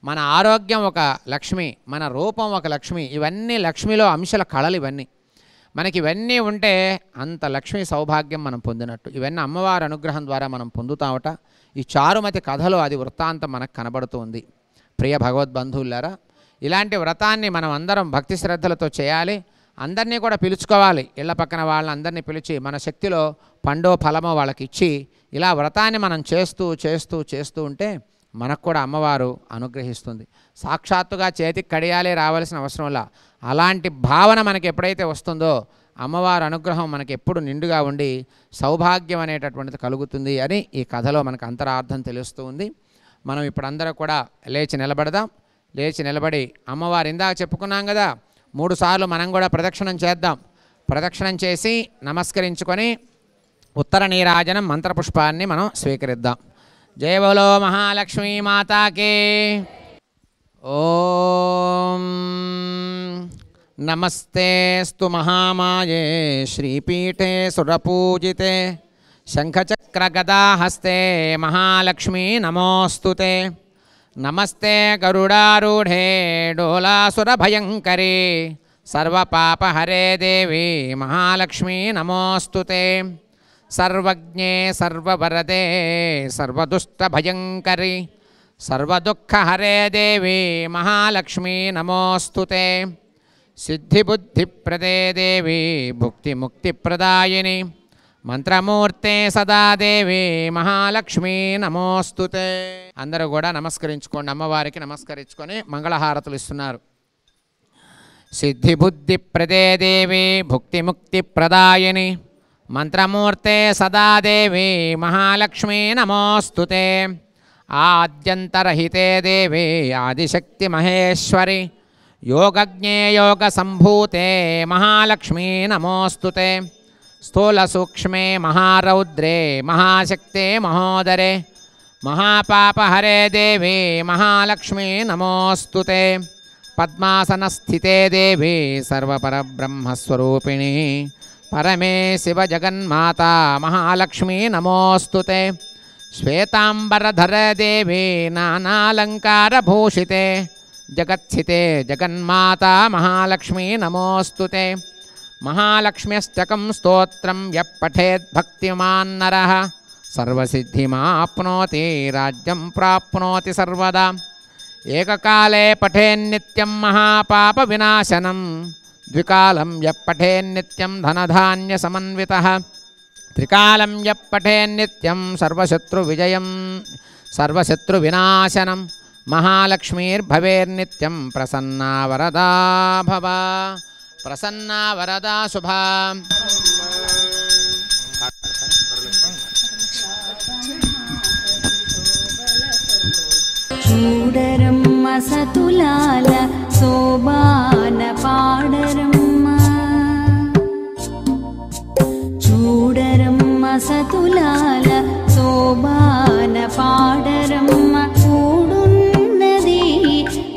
మన ఆరోగ్యం ఒక లక్ష్మి, మన రూపం ఒక లక్ష్మి. ఇవన్నీ లక్ష్మిలో అంశాల కళలు. ఇవన్నీ మనకి ఇవన్నీ ఉంటే అంత లక్ష్మీ సౌభాగ్యం మనం పొందినట్టు. ఇవన్నీ అమ్మవారి అనుగ్రహం ద్వారా మనం పొందుతామట. ఈ చారుమతి కథలో అది వృత్తాంతం మనకు కనబడుతుంది. ప్రియ భగవద్బంధువులారా, ఇలాంటి వ్రతాన్ని మనం అందరం భక్తి శ్రద్ధలతో చేయాలి. అందరినీ కూడా పిలుచుకోవాలి. ఇళ్ల పక్కన వాళ్ళందరినీ పిలిచి మన శక్తిలో పండో ఫలమో వాళ్ళకి ఇచ్చి ఇలా వ్రతాన్ని మనం చేస్తూ ఉంటే మనకు కూడా అమ్మవారు అనుగ్రహిస్తుంది. సాక్షాత్తుగా చేతికి కడియాలే రావాల్సిన అవసరంలా అలాంటి భావన మనకి ఎప్పుడైతే వస్తుందో అమ్మవారి అనుగ్రహం మనకి ఎప్పుడు నిండుగా ఉండి సౌభాగ్యం అనేటటువంటిది కలుగుతుంది అని ఈ కథలో మనకు అంతరార్థం తెలుస్తూ ఉంది. మనం ఇప్పుడు అందరూ కూడా లేచి నిలబడదాం. లేచి నిలబడి అమ్మవారు ఇందాక చెప్పుకున్నాం కదా, 3 సార్లు మనం కూడా ప్రదక్షిణం చేద్దాం. ప్రదక్షిణం చేసి నమస్కరించుకొని ఉత్తర నీరాజనం మంత్రపుష్పాన్ని మనం స్వీకరిద్దాం. జయ బోలో మహాలక్ష్మీ మాతాకి. ఓం నమస్తేస్తు మహామాయే శ్రీపీఠే సురపూజితే శంఖచక్రగదాహస్తే మహాలక్ష్మీ నమోస్తుతే. నమస్తే గరుడారూఢే డోలాసురభయంకరీ సర్వపాపహరే దేవి మహాలక్ష్మీ నమోస్తుతే. సర్వజ్ఞే సర్వవరదే సర్వదుష్టభయంకరి సర్వదుఃఖహరే దేవి మహాలక్ష్మీ నమోస్తుతే. సిద్ధిబుద్ధిప్రదే దేవి భుక్తిముక్తిప్రదాయిని మంత్రమూర్తే సదా దేవి మహాలక్ష్మీ నమోస్తుతే. అందరూ కూడా నమస్కరించుకోండి. అమ్మవారికి నమస్కరించుకొని మంగళహారతులు ఇస్తున్నారు. సిద్ధిబుద్ధిప్రదే దేవి భుక్తిముక్తిప్రదాయిని మంత్రమూర్తే సదా దేవి మహాలక్ష్మీ నమోస్తుతే. ఆద్యంతరహితే దేవి ఆదిశక్తి మహేశ్వరి యోగజ్ఞే యోగ సంభూతే మహాలక్ష్మీ నమోస్తుతే. స్థూల సూక్ష్మే మహారౌద్రే మహాశక్తే మహోదరే మహాపాపహరే దేవి మహాలక్ష్మీ నమోస్తుతే. పద్మాసనస్థితే దేవి సర్వపరబ్రహ్మస్వరూపిణి పరమే శివ జగన్మాతా మహాలక్ష్మీ నమోస్తుతే. శ్వేతాంబరధరే దేవి నానాలంకారభూషితే జగత్స్థితే జగన్మాతా మహాలక్ష్మీ నమోస్తుతే. మహాలక్ష్మ్యష్టకం స్తోత్రం యః పఠేద్భక్తిమాన్ నరః సర్వసిద్ధిమాప్నోతి రాజ్యం ప్రాప్నోతి సర్వదా. ఏకకాలే పఠేన్నిత్యం మహాపాప వినాశనం ద్వికాలం యః పఠేన్నిత్యం ధనధాన్య సమన్వితః త్రికాలం యః పఠేన్నిత్యం సర్వశత్రువిజయం సర్వశత్రువినాశనం మహాలక్ష్మీర్భవేర్నిత్యం ప్రసన్నా వరదా భవ. ప్రసన్నా వరదా శుభా. చూడరమ్మ సతులాల శోభాన పాడరమ్మ. చూడరమ్మ సతులాల శోభాన పాడరమ్మ. కూడున్నది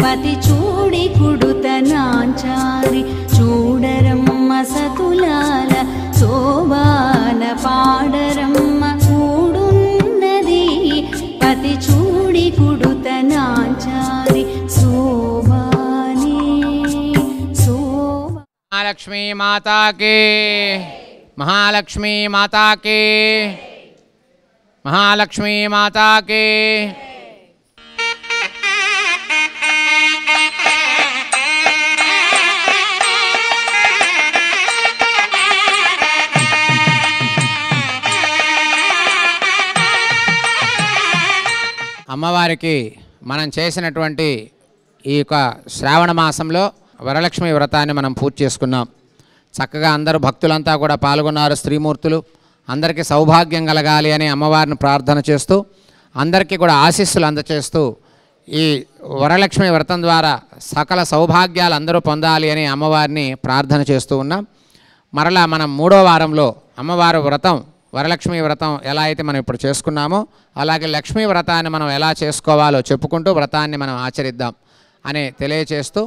పతి చూడి కుడుత నాంచారి. చూడరమ్మ సతులాల శోభాన పాడరమ్మ. కూడున్నది పతి చూడి కుడుత నాంచారి. శోభాని శోభా. మహాలక్ష్మీ మాతాకి. మహాలక్ష్మీ మాతాకి. మహాలక్ష్మీ మాతాకి. అమ్మవారికి మనం చేసినటువంటి ఈ యొక్క శ్రావణ మాసంలో వరలక్ష్మి వ్రతాన్ని మనం పూర్తి చేసుకున్నాం. చక్కగా అందరూ భక్తులంతా కూడా పాల్గొన్నారు. స్త్రీమూర్తులు అందరికీ సౌభాగ్యం కలగాలి అని అమ్మవారిని ప్రార్థన చేస్తూ అందరికీ కూడా ఆశీస్సులు అందచేస్తూ ఈ వరలక్ష్మి వ్రతం ద్వారా సకల సౌభాగ్యాలు అందరూ పొందాలి అని అమ్మవారిని ప్రార్థన చేస్తూ ఉన్నాం. మరలా మనం 3వ వారంలో అమ్మవారి వ్రతం వరలక్ష్మి వ్రతం ఎలా అయితే మనం ఇప్పుడు చేసుకున్నామో అలాగే లక్ష్మీ వ్రతాన్ని మనం ఎలా చేసుకోవాలో చెప్పుకుంటూ వ్రతాన్ని మనం ఆచరిద్దాం అని తెలియచేస్తూ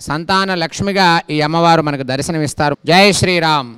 సంతాన లక్ష్మిగా ఈ అమ్మవారు మనకు దర్శనమిస్తారు. జై శ్రీరామ్.